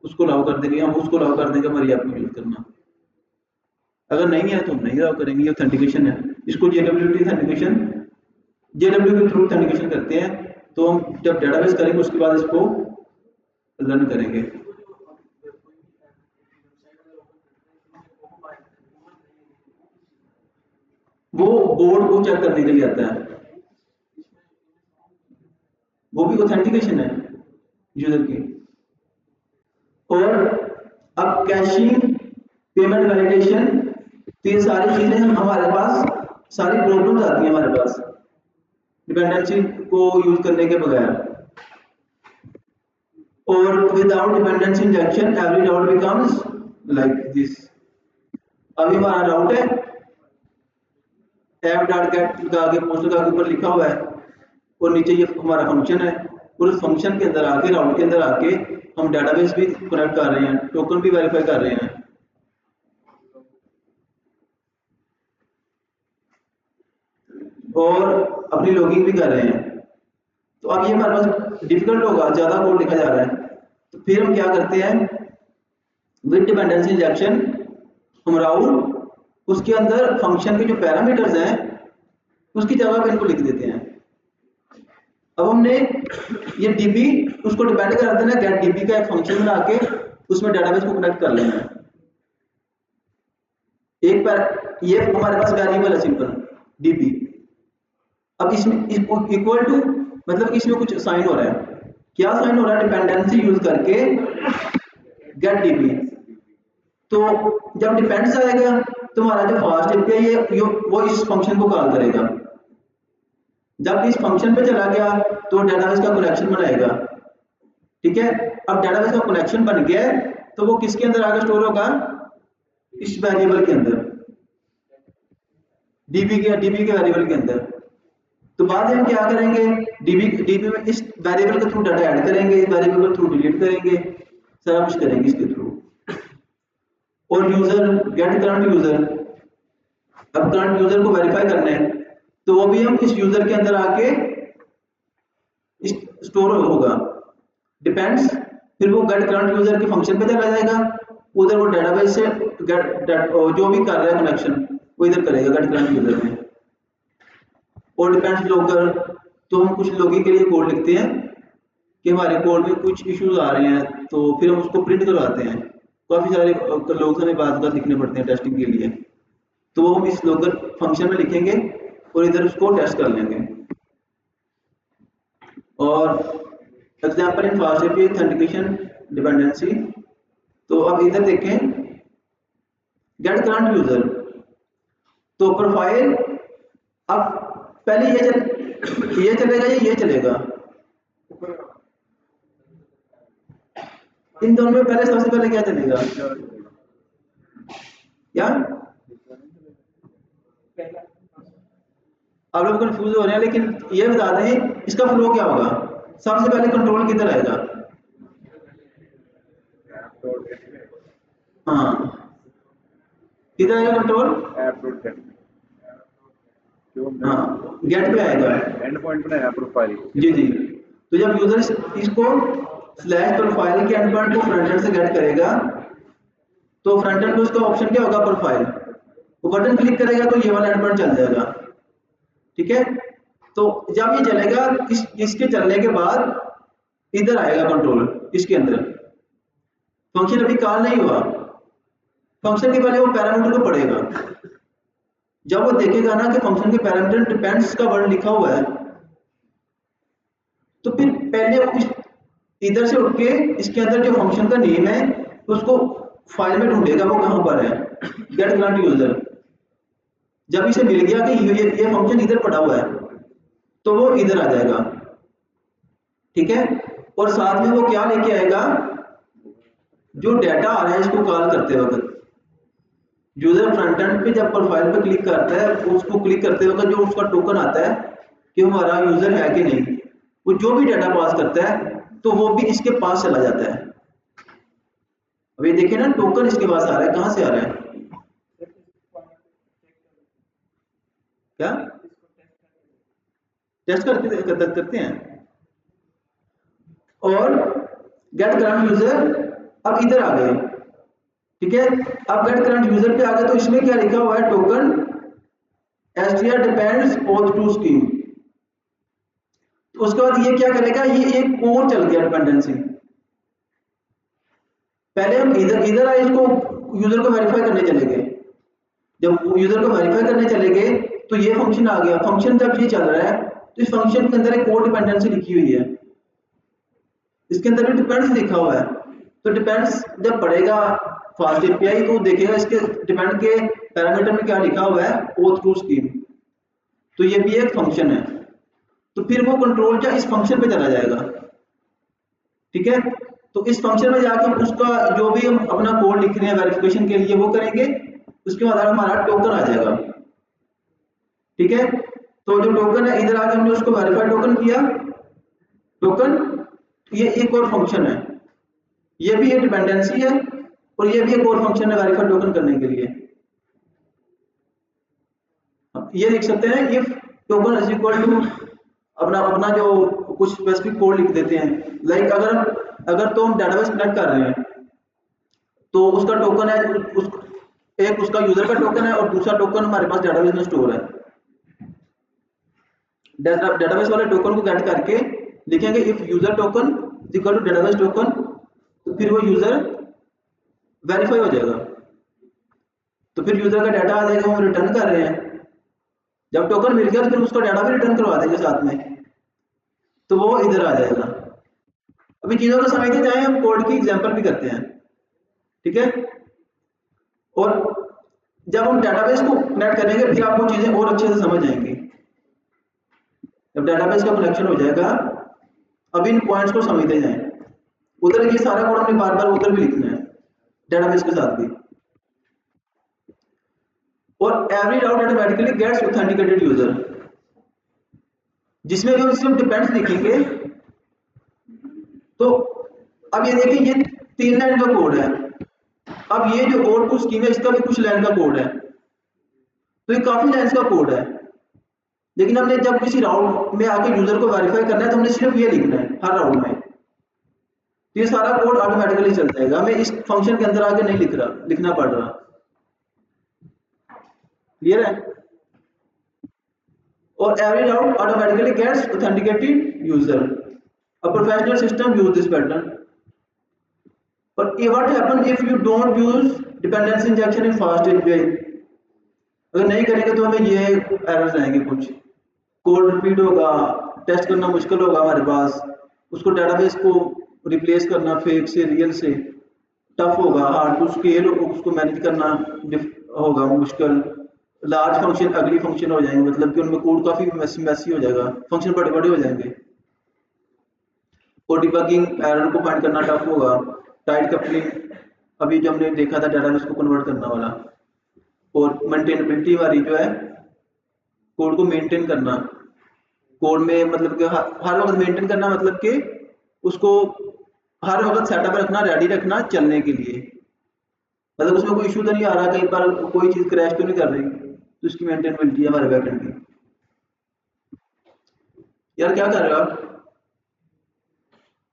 उसको अलाउ कर देंगे, हम उसको अलाउ कर देंगे हमारी ऐप में यूज करना, अगर नहीं है तो हम नहीं अलाउ करेंगे। ये ऑथेंटिकेशन है, इसको JWT ऑथेंटिकेशन, JW के थ्रू ऑथेंटिकेशन करते हैं। तो हम जब डेटाबेस करेंगे उसके बाद इसको रन करेंगे। वो बोर्ड को चेक करने के लिए आता है, वो भी ऑथेंटिकेशन है यूजर की। और अब कैशिंग, पेमेंट वैलिडेशन, तो ये सारी चीजें हमारे पास सारी प्रॉब्लम्स आती हैं हमारे पास डिपेंडेंसी को यूज करने के बगैर। और without dependency injection every route becomes like this. अभी हमारा राउट है ऐप डॉट गेट का आगे पोस्टर का ऊपर लिखा हुआ है और नीचे ये हमारा फंक्शन है, और उस फंक्शन के अंदर आके राउट के अंदर आके हम डेटाबेस भी कनेक्ट कर रहे हैं, टोकन भी वेरीफाई कर रहे हैं और अपनी लॉगिंग भी कर रहे हैं। तो अब ये हमारे पास डिफिकल्ट होगा, ज्यादा कोड लिखा जा रहा है, तो फिर हम क्या करते हैं विद डिपेंडेंसी इंजेक्शन हम राउट उसके अंदर फंक्शन के जो पैरामीटर्स हैं उसकी जगह पे इनको लिख देते हैं। अब हमने ये डीबी उसको डिपेंड कर देना, गेट डीबी का एक फंक्शन बना के उसमें डेटाबेस को कनेक्ट कर लेना है। एक पर ये हमारे पास वेरिएबल है सिंपल डीबी। अब इसमें इक्वल टू मतलब इसमें कुछ साइन हो रहा है, क्या साइन हो रहा है, डिपेंडेंसी यूज करके गेट डीबी। तो जब डिपेंड्स आएगा तो हमारा जो फास्ट एपीआई है वो इस फंक्शन को कॉल करेगा। जब इस फंक्शन पे चला गया तो डेटाबेस का कनेक्शन बनाएगा, ठीक है। अब डेटाबेस का कनेक्शन बन गया है तो वो किसके अंदर आगे स्टोर होगा, इस वेरिएबल के अंदर, डीबी के वेरिएबल के अंदर। तो बाद में हम क्या करेंगे, डीबी में इस वेरिएबल के थ्रू डाटा ऐड करेंगे, इस वेरिएबल के थ्रू डिलीट करेंगे, सारा कुछ करेंगे इसके थ्रू। और यूजर गेट करंट यूजर, अब करंट यूजर को वेरीफाई करना है तो वो भी हम इस यूजर के अंदर आके स्टोर होगा डिपेंड्स, फिर वो गेट करंट यूजर के फंक्शन पे चला जाएगा, उधर वो डेटाबेस से जो भी कर रहा है कनेक्शन वो इधर करेगा गेट करंट यूजर में। और डिपेंड्स लॉगर, तो हम कुछ लॉगिंग के लिए कोड लिखते हैं कि हमारे कोड में कुछ इश्यूज आ रहे हैं तो फिर हम उसको प्रिंट करवाते हैं। काफी सारे लोग हमें बात लिखने पड़ते हैं टेस्टिंग के लिए, तो वो हम इस लॉगर फंक्शन में लिखेंगे और इधर उसको टेस्ट कर लेंगे। और example in Fast API authentication dependency, तो अब इधर देखें गेट करंट यूजर, तो प्रोफाइल अब पहले ये चलेगा या ये चलेगा, इन दोनों में पहले सबसे पहले क्या चलेगा, क्या आप लोग कंफ्यूज हो रहे हैं, लेकिन ये बता दें इसका फ्लो क्या होगा। सबसे पहले कंट्रोल किधर आएगा, हाँ किधर आएगा कंट्रोल, हाँ गेट पे आएगा, एंड पॉइंट बनाया प्रोफाइल जी जी। तो जब यूजर इसको स्लैश प्रोफाइल के एंड पॉइंट को फ्रंट एंड से गेट करेगा तो फ्रंट एंड पे उसका ऑप्शन क्या होगा, प्रोफाइल, वो बटन क्लिक करेगा तो ये वाला एंड पॉइंट चल जाएगा, ठीक है। तो जब ये चलेगा इसके चलने के बाद इधर आएगा कंट्रोल, इसके अंदर फंक्शन अभी कॉल नहीं हुआ, फंक्शन के पहले वो पैरामीटर को पढ़ेगा। जब वो देखेगा ना कि फंक्शन के पैरामीटर डिपेंड्स का वर्ड लिखा हुआ है तो फिर पहले वो इधर से उठ के इसके अंदर जो फंक्शन का नेम है उसको फाइल में ढूंढेगा वो कहां पर है, गेट करंट यूजर। जब इसे मिल गया कि ये फंक्शन इधर पड़ा हुआ है तो वो इधर आ जाएगा, ठीक है। और साथ में वो क्या लेके आएगा, जो डाटा आ रहा है इसको कॉल करते वक्त यूजर फ्रंट एंड पे जब प्रोफाइल पे क्लिक करता है, उसको क्लिक करते वक्त जो उसका टोकन आता है कि हमारा यूजर है कि नहीं, वो जो भी डाटा पास करता है तो वो भी इसके पास चला जाता है। अब ये देखिए ना टोकन इसके पास आ रहा है, कहां से आ रहा है, क्या टेस्ट करते हैं। और गेट करंट यूजर अब इधर आ गए, ठीक है। अब गेट करंट यूजर पे आ गए तो इसमें क्या लिखा हुआ है, token str depends both to scheme। तो उसके बाद ये क्या करेगा, ये एक और चल गया डिपेंडेंसी। पहले हम इधर आए, इसको यूजर को वेरीफाई करने चले गए। जब यूजर को वेरीफाई करने चले गए तो ये फंक्शन आ गया। फंक्शन जब ये चल रहा है तो इस फंक्शन के अंदर एक कोड डिपेंडेंसी लिखी हुई है, इसके अंदर भी डिपेंड्स लिखा हुआ है। तो डिपेंड्स जब पढ़ेगा फास्ट एपीआई तो देखेगा इसके डिपेंड के पैरामीटर में क्या लिखा हुआ है, ओथ टू स्कीम। तो ये भी एक फंक्शन है। तो फिर वो कंट्रोल क्या इस फंक्शन पे चला जाएगा, ठीक है। तो इस फंक्शन में जाकर उसका जो भी हम अपना कोड लिख रहे हैं वेरिफिकेशन के लिए वो करेंगे, उसके बाद हमारा टोकन आ जाएगा, ठीक है। तो जो टोकन है इधर आके हमने उसको वेरीफाई टोकन किया। टोकन ये एक और फंक्शन है, ये भी एक डिपेंडेंसी है और ये भी एक और फंक्शन है वेरीफाई टोकन करने के लिए। ये लिख सकते हैं if token is equal to अपना अपना जो कुछ स्पेसिफिक कोड लिख देते हैं। लाइक अगर तो हम डेटाबेस कनेक्ट कर रहे हैं तो उसका टोकन है एक उसका यूजर का टोकन है और दूसरा टोकन हमारे पास डेटाबेस में स्टोर है। डेटाबेस वाले टोकन को गेट करके लिखेंगे if user token is equal to database token, तो फिर वो यूजर वेरीफाई हो जाएगा। तो फिर यूजर का डाटा आ जाएगा, वो हम रिटर्न कर रहे हैं। जब टोकन मिल गया तो फिर उसका डाटा भी रिटर्न करवा देंगे साथ में, तो वो इधर आ जाएगा। अभी चीजों को समझते जाए, हम कोड की एग्जांपल भी करते हैं, ठीक है। और जब हम डेटाबेस को कनेक्ट करेंगे फिर आपको चीजें और अच्छे से समझ आएंगी। जब डेटाबेस का कनेक्शन हो जाएगा, अब इन पॉइंट्स को समझते जाएं। उधर ये सारा कोड हमने बार बार उधर भी लिखना है डेटाबेस के साथ भी। और every route automatically gets authenticated user, जिसमें भी हम डिपेंड्स लिखेंगे। तो अब ये देखिए ये 3 लाइन का कोड है। अब ये जो और कुछ स्कीम है इसका भी कुछ लाइन का कोड है, तो ये काफी लाइन्स का कोड है। लेकिन हमने जब किसी राउंड में आके यूजर को वेरीफाई करना है तो हमने सिर्फ ये लिखना है हर राउंड में, तो ये सारा कोड ऑटोमेटिकली चल जाएगा। हमें इस फंक्शन के अंदर आके नहीं लिखना पड़ रहा। क्लियर है। और every route automatically gets authenticated user, a professional system use this pattern. But what happen if you don't use dependency injection in fast API? अगर नहीं करेंगे तो हमें ये एरर्स आएंगे, कुछ कोड रिपीट होगा, टेस्ट करना मुश्किल होगा हमारे पास, उसको डेटाबेस को रिप्लेस करना फेक से रियल से टफ होगा, हार्ड टू स्केल उसको मैनेज करना होगा मुश्किल। लार्ज फंक्शन अगली फंक्शन हो जाएंगे, मतलब कि उनमें कोड काफी मैसी हो जाएगा, फंक्शन बड़े बड़े हो जाएंगे और डिबगिंग एरर को फाइंड करना टफ होगा। टाइट कपलिंग अभी जो हमने देखा था डेटाबेस को कन्वर्ट करना वाला, और मेंटेनेबिलिटी वाली जो है कोड को मेंटेन करना, कोड में मतलब कि हर वक्त मेंटेन करना, मतलब कि उसको हर वक्त सेटअप रखना, रेडी रखना चलने के लिए, मतलब उसमें कोई इशू तो नहीं आ रहा, कई बार कोई चीज क्रैश तो नहीं कर रही, तो इसकी मेंटेनेबिलिटी है हमारे बैकएंड की। यार क्या कर रहे हो आप,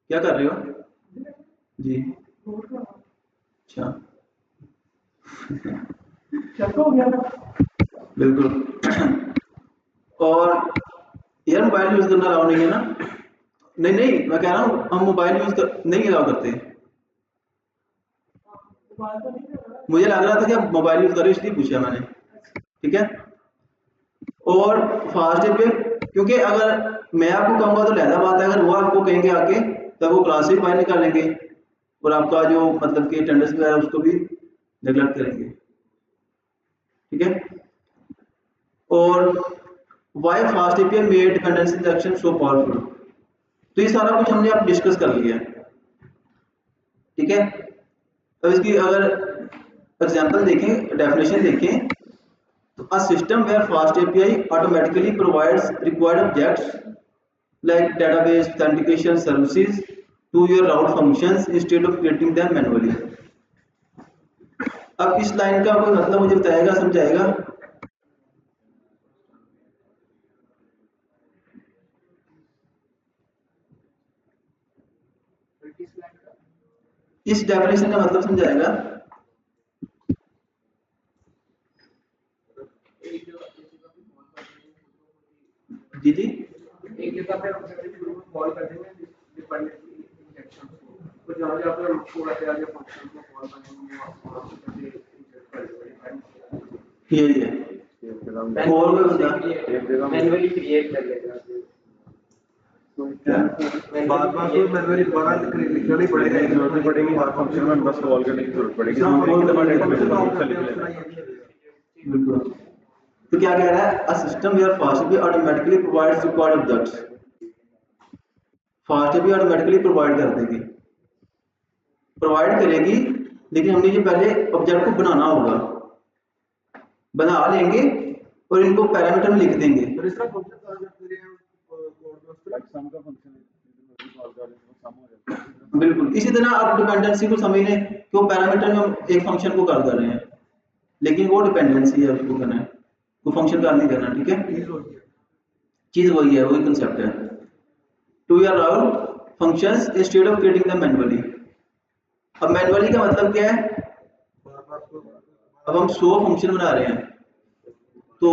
क्या कर रहे हो जी? अच्छा बिल्कुल। और यार मोबाइल यूज करना अलाउ नहीं है ना? नहीं नहीं, मैं कह रहा हूँ हम मोबाइल नहीं अलाउ करते। मुझे लग रहा था कि आप मोबाइल यूज करो इसलिए पूछा मैंने, ठीक है। और फास्ट एपीआई, क्योंकि अगर मैं आपको कहूँगा तो लहदा बात है, अगर वो आपको कहेंगे आके तब वो क्लास से बाहर निकालेंगे और आपका जो मतलब कि अटेंडेंस वगैरह उसको भी नेगलेक्ट करेंगे, ठीक है। और why Fast API made dependency injection so powerful, तो ये सारा कुछ हमने अब डिस्कस कर लिया है, ठीक है। अब इसकी अगर एग्जांपल देखें, डेफिनेशन देखें, तो a system where fast API automatically provides required objects like database authentication services to your route functions instead of creating them manually। अब इस लाइन का कोई मतलब मुझे बताएगा, समझाएगा? इस डेफिनेशन का मतलब समझाएगा? जी जी, एक जगह पे हम कॉल कर देंगे डिपेंडेंसी इंजेक्शन को, तो जहाँ जहाँ पे कोड आते आगे फंक्शन को कॉल करेंगे वहाँ पे इंजेक्ट कर देंगे। ये और कोई बंदा मैन्युअली क्रिएट कर लेगा। बार बार तो मैनुअली बड़ा लिखना नहीं पड़ेगा, एक जरूरत नहीं पड़ेगी, हर फंक्शन में बस कॉल करने की जरूरत पड़ेगी, एक ही दफा डेटाबेस से लिख लेना। बिल्कुल। तो क्या कह रहा है, a system where FastAPI automatically provides required objects, FastAPI automatically provide कर देगी, प्रोवाइड करेगी, लेकिन हमने ये पहले ऑब्जेक्ट को बनाना होगा, बना लेंगे और इनको पैरामीटर में लिख देंगे। बिल्कुल इसी तरह आप डिपेंडेंसी को समझ लें कि वो पैरामीटर में हम एक फंक्शन को कॉल कर रहे हैं, लेकिन वो डिपेंडेंसी है, उसको करना है, वो फंक्शन कॉल नहीं करना। ठीक है, चीज वही है, वही कंसेप्ट है। To allow functions instead of creating them manually. अब मैनुअली का मतलब क्या है, अब हम 100 फंक्शन बना रहे हैं, तो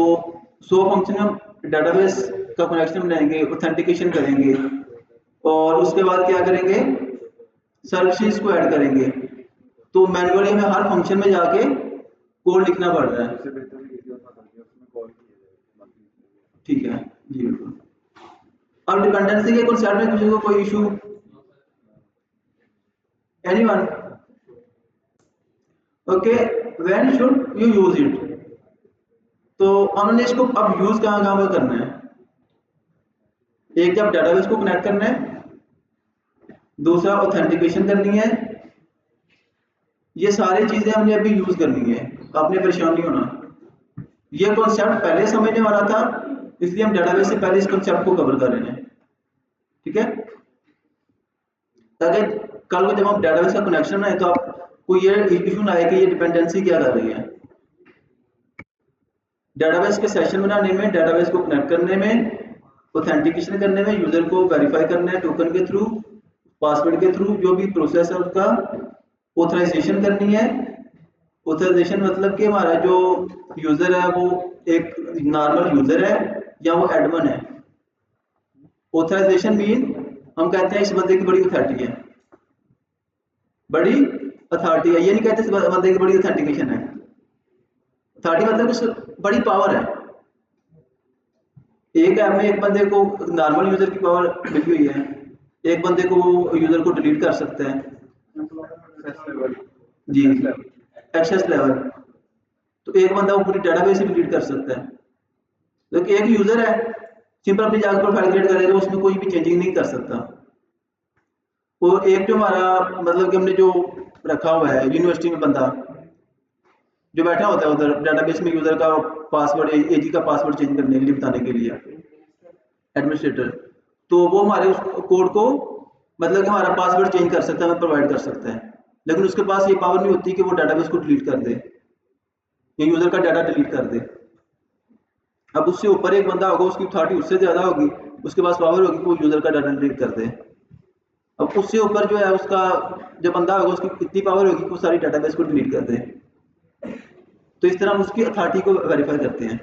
100 फंक्शन हम डेटाबेस का कनेक्शन बनाएंगे, ऑथेंटिकेशन करेंगे, और उसके बाद क्या करेंगे, सर्विसेज को ऐड करेंगे, तो मैनुअली हमें हर फंक्शन में जाके कोड लिखना पड़ रहा है। ठीक है जी, बिल्कुल। अब डिपेंडेंसी के कॉन्सेप्ट में किसी को कोई issue, anyone? Okay, when should you use it? तो हमने इसको अब यूज कहाँ पर करना है, एक जब डेटाबेस को कनेक्ट करना है, दूसरा ऑथेंटिकेशन करनी है, ये सारी चीजें हमने अभी यूज करनी है, आपने परेशान नहीं होना। ये कॉन्सेप्ट पहले समझने वाला था, इसलिए हम डेटाबेस से पहले इस कॉन्सेप्ट को कवर कर रहे हैं। ठीक है, ताकि कल को जब हम डेटाबेस का कनेक्शन बनाए तो आपको ये इशू ना आए कि ये डिपेंडेंसी क्या कर रही है। डेटाबेस के सेशन बनाने में, डेटाबेस को कनेक्ट करने में, ऑथेंटिकेशन करने में, यूजर को वेरीफाई करना है टोकन के थ्रू, पासवर्ड के थ्रू, जो भी प्रोसेस है उसका, ऑथराइजेशन करनी है। ऑथराइजेशन मतलब कि हमारा जो यूजर है वो एक नॉर्मल यूजर है या वो एडमिन है। ऑथराइजेशन मीन हम कहते हैं इस बंदे की बड़ी अथॉरिटी है, बड़ी अथॉरिटी है, ये नहीं कहते इस बंदे की बड़ी ऑथेंटिकेशन है। अथॉरिटी मतलब कुछ बड़ी पावर है। एक ऐप में एक बंदे को नॉर्मल यूजर की पावर मिली हुई है, एक बंदे को यूजर को डिलीट कर सकते हैं जी, एक्सेस लेवल, तो एक बंदा वो पूरी डेटाबेस ही डिलीट कर सकता है। तो एक यूजर है, सिंपल अपनी जाकर प्रोफाइल क्रिएट करेगा, उसमें कोई भी चेंजिंग नहीं कर सकता। और एक जो हमारा मतलब कि हमने जो रखा हुआ है यूनिवर्सिटी में बंदा जो बैठा होता है उधर डेटाबेस में यूजर का पासवर्ड, एजी का पासवर्ड चेंज करने के लिए, बताने के लिए, एडमिनिस्ट्रेटर, तो वो हमारे उस कोड को मतलब कि हमारा पासवर्ड चेंज कर सकता है, प्रोवाइड कर सकता है, लेकिन उसके पास ये पावर नहीं होती कि वो डाटाबेस को डिलीट कर दे या यूजर का डाटा डिलीट कर दे। अब उससे ऊपर एक बंदा होगा, उसकी अथॉरिटी उससे ज्यादा होगी, उसके पास पावर होगी कि वो यूजर का डाटा डिलीट कर दे। अब उससे ऊपर जो है उसका जो बंदा होगा, उसकी इतनी पावर होगी कि वो सारी डाटाबेस को डिलीट कर दे। तो इस तरह हम उसकी अथॉरिटी को वेरीफाई करते हैं।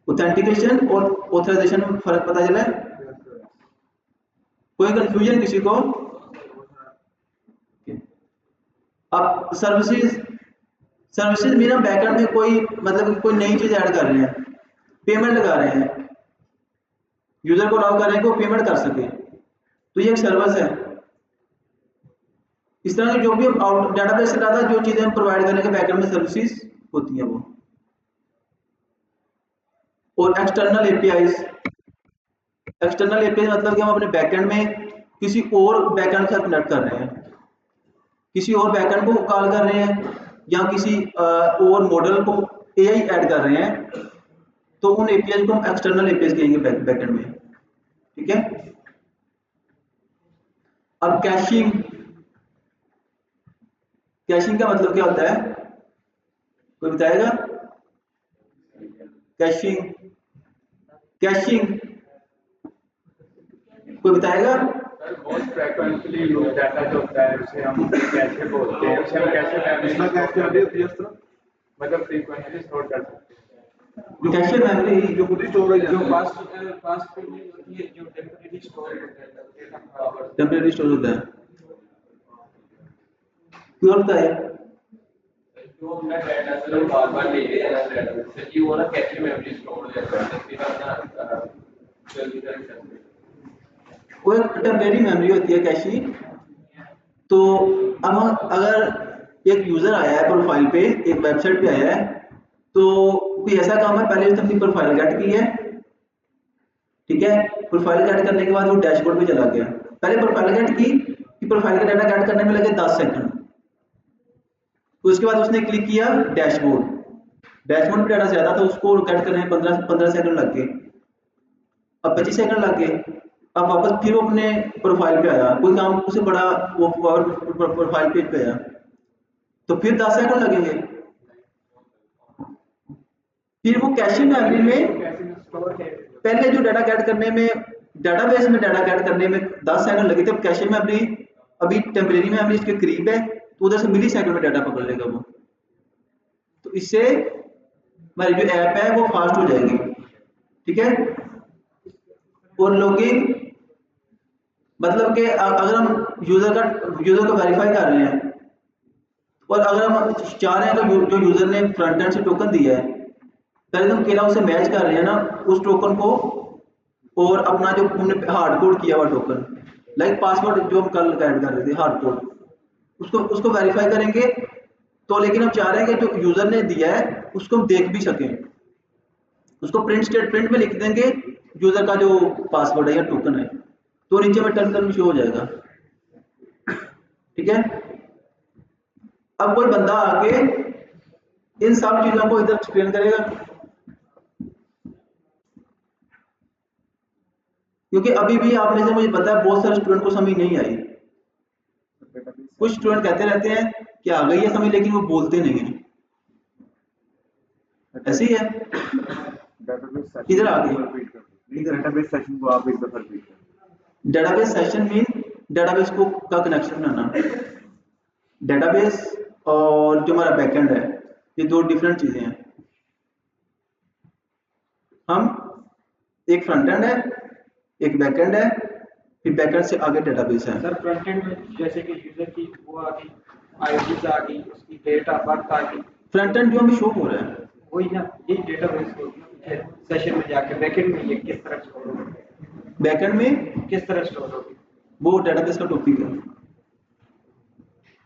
ऑथेंटिकेशन और ऑथराइजेशन में फर्क पता चला है? कोई कंफ्यूजन किसी को? अब सर्विसेज मीन बैकएंड में कोई मतलब कोई नई चीज ऐड कर रहे हैं, पेमेंट लगा रहे हैं, यूजर को अलाउ कर रहे हैं कि वो पेमेंट कर सके, तो ये एक सर्विस है। इस तरह की जो भी हम डेटाबेस से ज्यादा जो चीजें हम प्रोवाइड करने के बैकएंड में सर्विसेज होती हैं वो। और एक्सटर्नल एपीआईज, एक्सटर्नल एपीआई मतलब कि हम अपने बैकएंड में किसी और बैकएंड से कनेक्ट कर रहे हैं, किसी और बैकएंड को कॉल कर रहे हैं, या किसी और मॉडल को एआई ऐड कर रहे हैं, तो उन एपीआई को हम एक्सटर्नल एपीआई कहेंगे बैकएंड में। ठीक है, अब कैशिंग, कैशिंग का मतलब क्या होता है, कोई बताएगा? कैशिंग, कैशिंग कोई बताएगा? मोस्ट फ्रीक्वेंटली यूज्ड डाटा जो होता है उसे हम कैसे बोलते हैं, उसे हम कैसे मतलब फ्रीक्वेंटली स्टोर कर सकते हैं। कैशे मेमोरी जो खुद ही स्टोर हो जाती है, जो पास्ट में होती है, जो टेम्परेरी स्टोर होता है, टेम्परेरी स्टोर होता है। क्यों होता है? जो अपना डाटा सर बार-बार ले रहे हैं ना डाटा से कि वो ना कैशे मेमोरी स्टोर हो जाता है फिर अपना जल्दी कर सकते हैं। वो एक टेम्परेरी मेमोरी होती है कैशी। तो अब हम अगर एक यूजर आया है प्रोफाइल पे, एक वेबसाइट पे आया है, तो कोई ऐसा काम है, पहले उसने अपनी प्रोफाइल गेट की है, ठीक है। प्रोफाइल गेट करने के बाद वो डैशबोर्ड पे चला गया। पहले प्रोफाइल गेट की कि प्रोफाइल का डाटा गेट करने में लगे 10 सेकंड। उसके बाद उसने क्लिक किया डैशबोर्ड, डैशबोर्ड पे डाटा ज्यादा था, उसको गेट करने में 15 सेकंड लग गए। अब 25 सेकंड लग गए। अब वापस फिर वो अपने प्रोफाइल पे आया, कोई काम उसे बड़ा, वो प्रोफाइल पेज पे आया, तो फिर 10 सेकंड लगेंगे। फिर वो कैशे मेमोरी में पहले जो डाटा गेट करने में, डाटाबेस में डाटा गेट करने में 10 सेकंड लगे थे, अब कैशे मेमोरी अभी टेम्परेरी मेमोरी इसके करीब है, तो उधर से मिली सेकंड में डाटा पकड़ लेगा वो। तो इससे हमारी जो ऐप है वो फास्ट हो जाएगी, ठीक है। और लॉगिंग मतलब कि अगर हम यूजर को वेरीफाई कर रहे हैं, और अगर हम चाह रहे हैं तो जो यूजर ने फ्रंट एंड से टोकन दिया है, पहले तो हम केवल उसे मैच कर रहे हैं ना उस टोकन को, और अपना जो हमने हार्ड कोड किया हुआ टोकन, लाइक पासवर्ड जो हम कल ऐड कर रहे थे हार्ड कोड, उसको वेरीफाई करेंगे। तो लेकिन हम चाह रहे हैं कि जो यूजर ने दिया है उसको हम देख भी सकें, उसको प्रिंट में लिख देंगे यूजर का जो पासवर्ड है या टोकन है, तो नीचे में टर्मिनल में शो हो जाएगा, ठीक है। अब कोई बंदा आके इन सब चीजों को इधर एक्सप्लेन करेगा, क्योंकि अभी भी आप में से मुझे पता है बहुत सारे स्टूडेंट को समझ नहीं आई। कुछ स्टूडेंट कहते रहते हैं कि आ गई है समझ, लेकिन वो बोलते नहीं है, ऐसे ही है। इधर आ गई, डेटाबेस सेशन को आप एक दफा रिपीट करें। डेटाबेस सेशन मीन डेटाबेस को का कनेक्शन बनाना। डेटाबेस और जो हमारा बैकएंड है, ये दो डिफरेंट चीजें हैं। हम एक फ्रंट एंड है, एक बैकएंड है, फिर बैकएंड से आगे डेटाबेस है। सर फ्रंट एंड में जैसे कि यूजर की वो आ गई, आईडी आ गई, उसकी डेट ऑफ बर्थ आ गई, फ्रंट एंड जो हमें शो हो रहा है वही ना, ये डेटाबेस को सेशन में जाके बैकएंड में ये किस तरह स्टोर होगा, बैकएंड में किस तरह स्टोर होगी, वो डेटाबेस का टॉपिक है।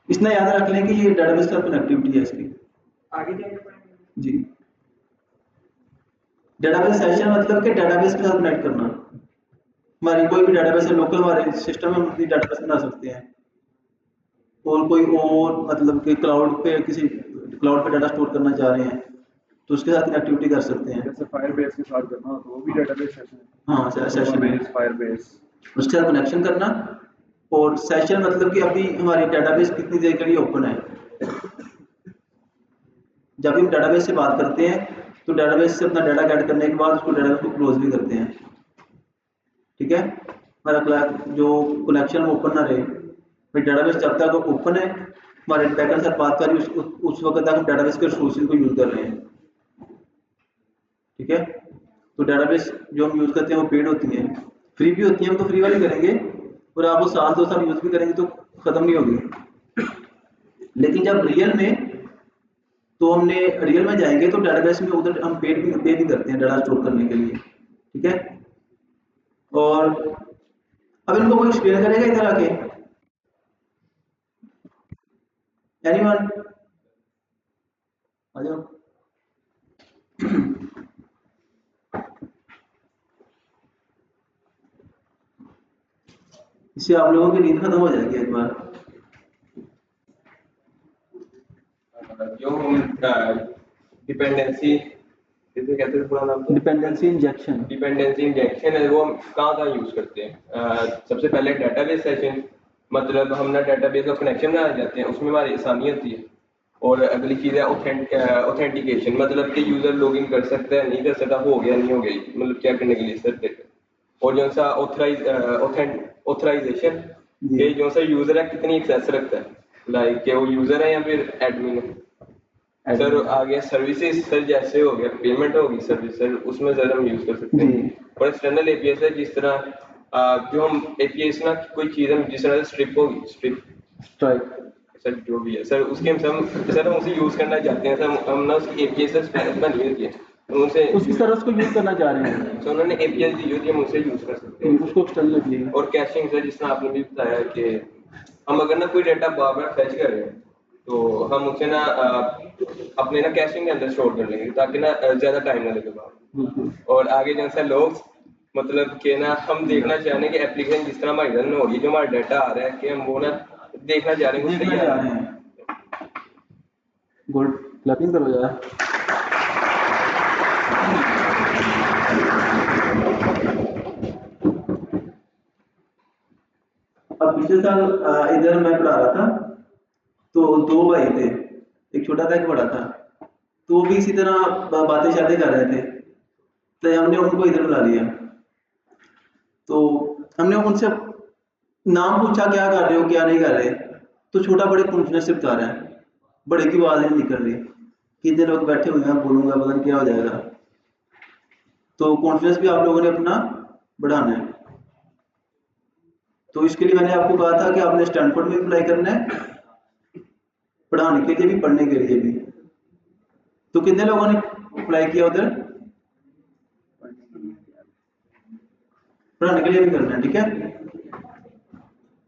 इसमें याद रख लें कि ये डेटाबेस का कनेक्टिविटी है इसकी। आगे जाके पढ़ेंगे जी, डेटाबेस सेशन मतलब कि डेटाबेस के साथ कनेक्ट करना। हमारी कोई भी डेटाबेस है लोकल, हमारे सिस्टम में हम अपनी डेटाबेस बना सकते हैं, और कोई और मतलब कि क्लाउड पे किसी क्लाउड पे डाटा स्टोर करना चाह रहे हैं तो उसके साथ कनेक्टिविटी कर सकते हैं। जैसे फायरबेस के साथ करना हो तो वो भी डेटाबेस सेशन है। हाँ, सेशन में फायरबेस उसके साथ कनेक्शन करना। और सेशन मतलब कि अभी हमारी डेटाबेस कितनी देर के लिए ओपन है। जब हम डेटाबेस से बात करते हैं तो डेटाबेस से अपना डाटा गेट करने के बाद उसको डेटाबेस को क्लोज भी करते हैं, ठीक है। हमारा जो कनेक्शन ओपन ना रहे, फिर डेटाबेस जब तक ओपन है, हमारे बैकएंड से बात कर रही है, उस वक्त तक हम डेटाबेस के रिसोर्सेज को यूज कर रहे हैं, ठीक है। तो डेटाबेस जो हम यूज करते हैं वो पेड होती हैं, फ्री भी होती हैं, हम तो फ्री वाली करेंगे, और आप वो साल 2 साल यूज भी करेंगे तो खत्म नहीं होगी। लेकिन जब रियल में, तो हमने रियल में जाएंगे तो डेटाबेस में उधर हम पे भी करते हैं डाटा स्टोर करने के लिए, ठीक है। और अब इनको कोई एक्सप्लेन करेगा इधर आके, एनीवन आ जाओ। इससे आप लोगों की नींद खत्म हो जाएगी एक बार। जो हम डिपेंडेंसी इसे कहते हैं, पूरा नाम तो डिपेंडेंसी इंजेक्शन। डिपेंडेंसी इंजेक्शन है, वो हम कहाँ यूज करते हैं। सबसे पहले डेटाबेस सेशन, मतलब हम ना डेटाबेस का कनेक्शन बनाने जाते हैं, उसमें हमारी आसानी होती है। और अगली चीज़ है ऑथेंटिकेशन, मतलब कि यूजर लॉगिन कर सकता है, नहीं कर सकता, हो गया नहीं हो गई, मतलब चेक करने के लिए सर देते। और जो सा ऑथराइजेशन, ये जो सा यूजर है कितनी एक्सेस रखता है, लाइक कि वो यूजर है या फिर एडमिन है। सर आगे सर्विसेज, सर जैसे हो गया पेमेंट होगी सर्विस, सर उसमें सर हम यूज कर सकते हैं। और एक्सटर्नल एपीएस है, जिस तरह जो हम एपीएस ना कोई चीज़ हम जिस तरह स्ट्रिप होगी, स्ट्राइक सर जो भी है सर उसके हम उसे यूज़ करना चाहते हैं सर, हम ना उसकी API से बनी होती है तो उनसे उसकी सर्विस को यूज करना चाह रहे हैं, सर उन्होंने API दी होती है, हम उसे यूज़ कर सकते हैं। उसको एक्सटर्नल दिए। और कैशिंग सर जिस तरह आपने भी बताया कि हम अगर ना कोई डाटा बार बार फैच कर रहे हैं तो हम उसे ना अपने ना कैशिंग के अंदर स्टोर कर लेंगे ताकि ना ज़्यादा टाइम ना लगे बाहर। और आगे जैसा लोग मतलब कि ना हम देखना चाह रहे हैं कि एप्लीकेशन जिस तरह हमारी रन हो रही है, जो हमारा डाटा आ रहा है कि हम वो ना देखना चाह रहे हैं कि सही आ रहा है। गुड, क्लैपिंग करो यार। अब पिछले साल इधर मैं पढ़ा रहा था तो 2 भाई थे, एक छोटा था एक बड़ा था, तो वो भी इसी तरह बातें शातें कर रहे थे, तो हमने उनको इधर बुला लिया। तो हमने उनसे नाम पूछा क्या कर रहे हो क्या नहीं कर रहे, तो छोटा बड़े कॉन्फिडेंस से बता रहा है, बड़े की आवाज नहीं निकल रही, कितने लोग बैठे हुए हैं बोलूंगा पता नहीं क्या हो जाएगा। तो कॉन्फिडेंस भी आप लोगों ने अपना बढ़ाना है। तो इसके लिए मैंने आपको कहा था कि आपने स्टैनफोर्ड में अप्लाई करना है, पढ़ाने के लिए भी पढ़ने के लिए भी। तो कितने लोगों ने अप्लाई किया उधर? पढ़ाने के लिए भी करना है, ठीक है।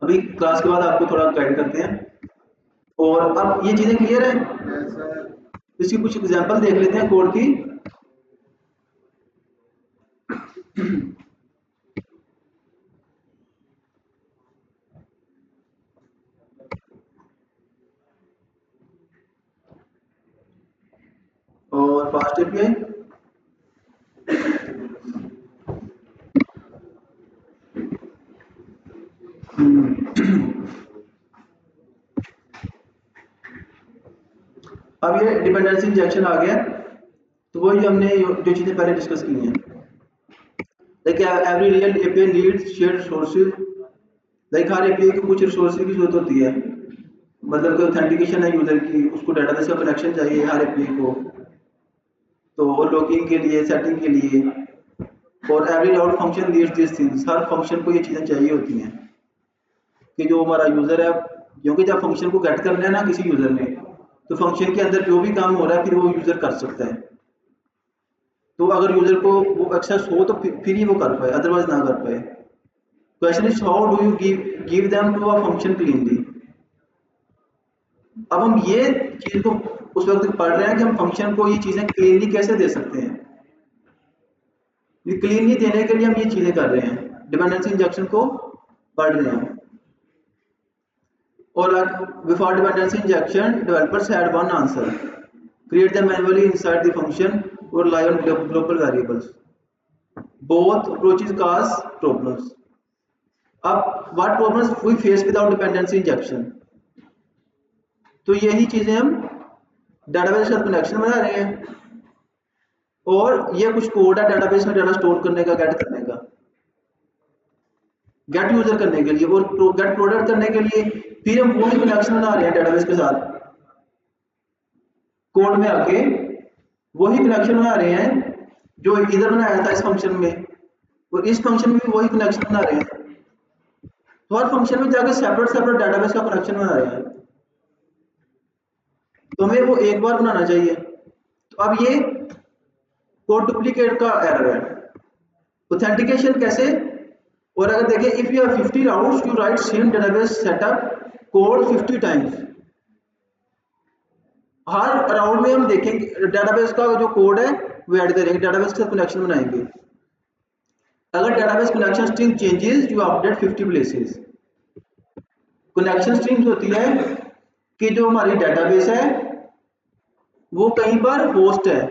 अभी क्लास के बाद आपको थोड़ा गाइड करते हैं। और अब ये चीजें क्लियर है, इसकी कुछ एग्जांपल देख लेते हैं कोड की। और फास्ट एपीआई अब ये डिपेंडेंसी इंजेक्शन आ गया, तो वही हमने जो चीजें पहले डिस्कस की हैं। Like every real API needs shared resources, like हर एपीआई को कुछ रिसोर्सेज की जरूरत होती है, मतलब कि ऑथेंटिकेशन है यूजर की, उसको डेटाबेस का कनेक्शन चाहिए हर एपीआई को, तो लॉगिंग के लिए सेटिंग के लिए। और every route function needs this things, her function को ये चीजें चाहिए होती हैं कि जो हमारा यूजर है, क्योंकि जब फंक्शन को गेट करना है ना किसी यूजर ने, तो फंक्शन के अंदर जो भी काम हो रहा है फिर वो यूजर कर सकता है। तो अगर यूजर को वो एक्सेस हो तो फिर ही वो कर पाए, अदरवाइज ना कर पाए। Question is how do you give them to a function cleanly. अब हम ये चीज को उस वक्त पढ़ रहे हैं कि हम फंक्शन को ये चीजें क्लीनली कैसे दे सकते हैं। ये क्लीनली देने के लिए हम ये चीजें कर रहे हैं, डिपेंडेंसी इंजेक्शन को पढ़ रहे हैं। Or before dependency injection, developers had one answer: create them manually inside the function or rely on global variables. Both approaches cause problems. अब what problems we face without dependency injection? तो यही चीजें हम database का connection बना रहे हैं, और ये कुछ कोड है डेटाबेस में डाटा स्टोर करने का, गेट करने का, गेट यूजर करने के लिए और गेट प्रोडक्ट करने के लिए। फिर हम वो भी कनेक्शन बना रहे हैं डेटाबेस के साथ, कोड में आके वही कनेक्शन बना रहे हैं जो इधर बनाया था इस फंक्शन में, और इस फंक्शन में भी वही कनेक्शन बना रहे हैं। तो हर फंक्शन में जाकर सेपरेट सेपरेट डेटाबेस का कनेक्शन बना रहे हैं, तो हमें वो एक बार बनाना चाहिए। तो अब ये कोड डुप्लीकेट का एरर है। ऑथेंटिकेशन कैसे? और अगर देखें, if you have 50 rounds you right same database setup code 50 times. Her round में हम देखेंगे डेटाबेस का जो कोड है वो ऐड करेंगे, डेटाबेस के साथ कनेक्शन बनाएंगे। अगर database connection string changes you update 50 places. Connection string होती है कि जो हमारी डेटाबेस है वो कहीं पर होस्ट है,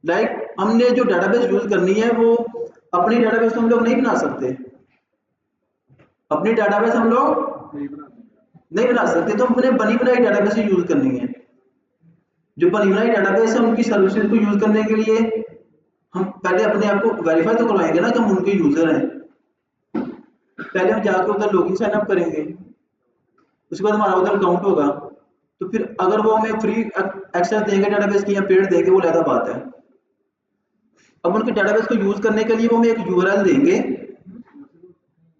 लाइक हमने जो डेटाबेस यूज करनी है वो अपनी डेटाबेस हम लोग नहीं बना सकते, अपनी डेटाबेस हम लोग नहीं बना सकते, तो हमने बनी बनाई डेटाबेस यूज करनी है। जो बनी बनाई डेटाबेस है उनकी सर्विसेज को यूज करने के लिए हम पहले अपने आप को वेरीफाई तो करवाएंगे ना कि हम उनके यूजर हैं। पहले हम जाकर उधर लॉगिन साइन अप करेंगे, उसके बाद हमारा उधर अकाउंट होगा, तो फिर अगर वो हमें फ्री एक्सेस देंगे डेटाबेस की या पेड देंगे वो अलग बात है। अब उनके डेटाबेस को यूज करने के लिए वो हमें एक यूआरएल देंगे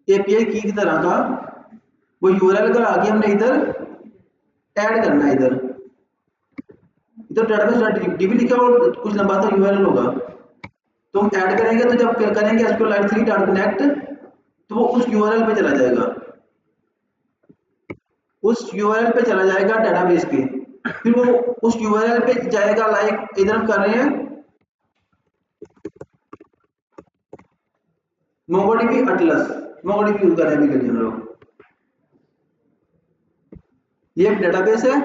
एपीआई की तरह का, वो यूआरएल का आगे हमने इधर ऐड करना है इधर database db लिखा और कुछ लंबा सा यूआरएल होगा, तो हम ऐड करेंगे। तो जब करेंगे SQLite3.connect तो वो उस यूआरएल पे चला जाएगा, उस यूआरएल पे चला जाएगा डेटाबेस के। फिर वो उस यूआरएल पे जाएगा, लाइक इधर हम कर रहे हैं MongoDB Atlas, MongoDB यूज कर रहे हैं अभी के लिए हम लोग। ये एक डेटाबेस है,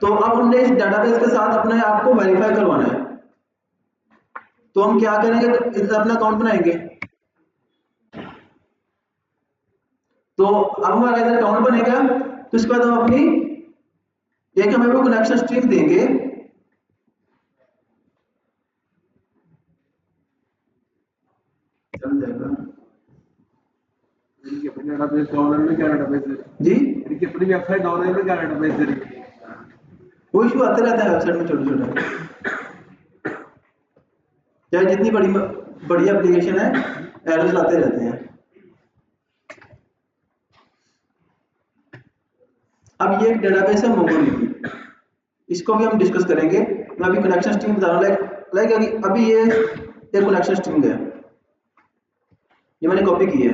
तो अब हमने इस डेटाबेस के साथ अपने आप को वेरीफाई करवाना है। तो हम क्या करेंगे, तो इधर अपना अकाउंट बनाएंगे। तो अब हमारा इधर अकाउंट बनेगा, तो इसके बाद हम अपनी एक हमें वो कनेक्शन स्ट्रिंग देंगे। चल जाएगा इनकी अपनी डेटाबेस डाउनलोड में क्या डेटाबेस है जी, इनकी अपनी वेबसाइट डाउनलोड में क्या डेटाबेस है वो इशू आते रहता है वेबसाइट में छोटे छोटे, चाहे जितनी बड़ी एप्लीकेशन है एरर्स आते रहते हैं। अब ये एक डेटाबेस है MongoDB, इसको भी हम डिस्कस करेंगे। मैं अभी कनेक्शन स्ट्रिंग बता रहा हूँ, लाइक अभी ये एक कनेक्शन स्ट्रिंग है, ये मैंने कॉपी की है।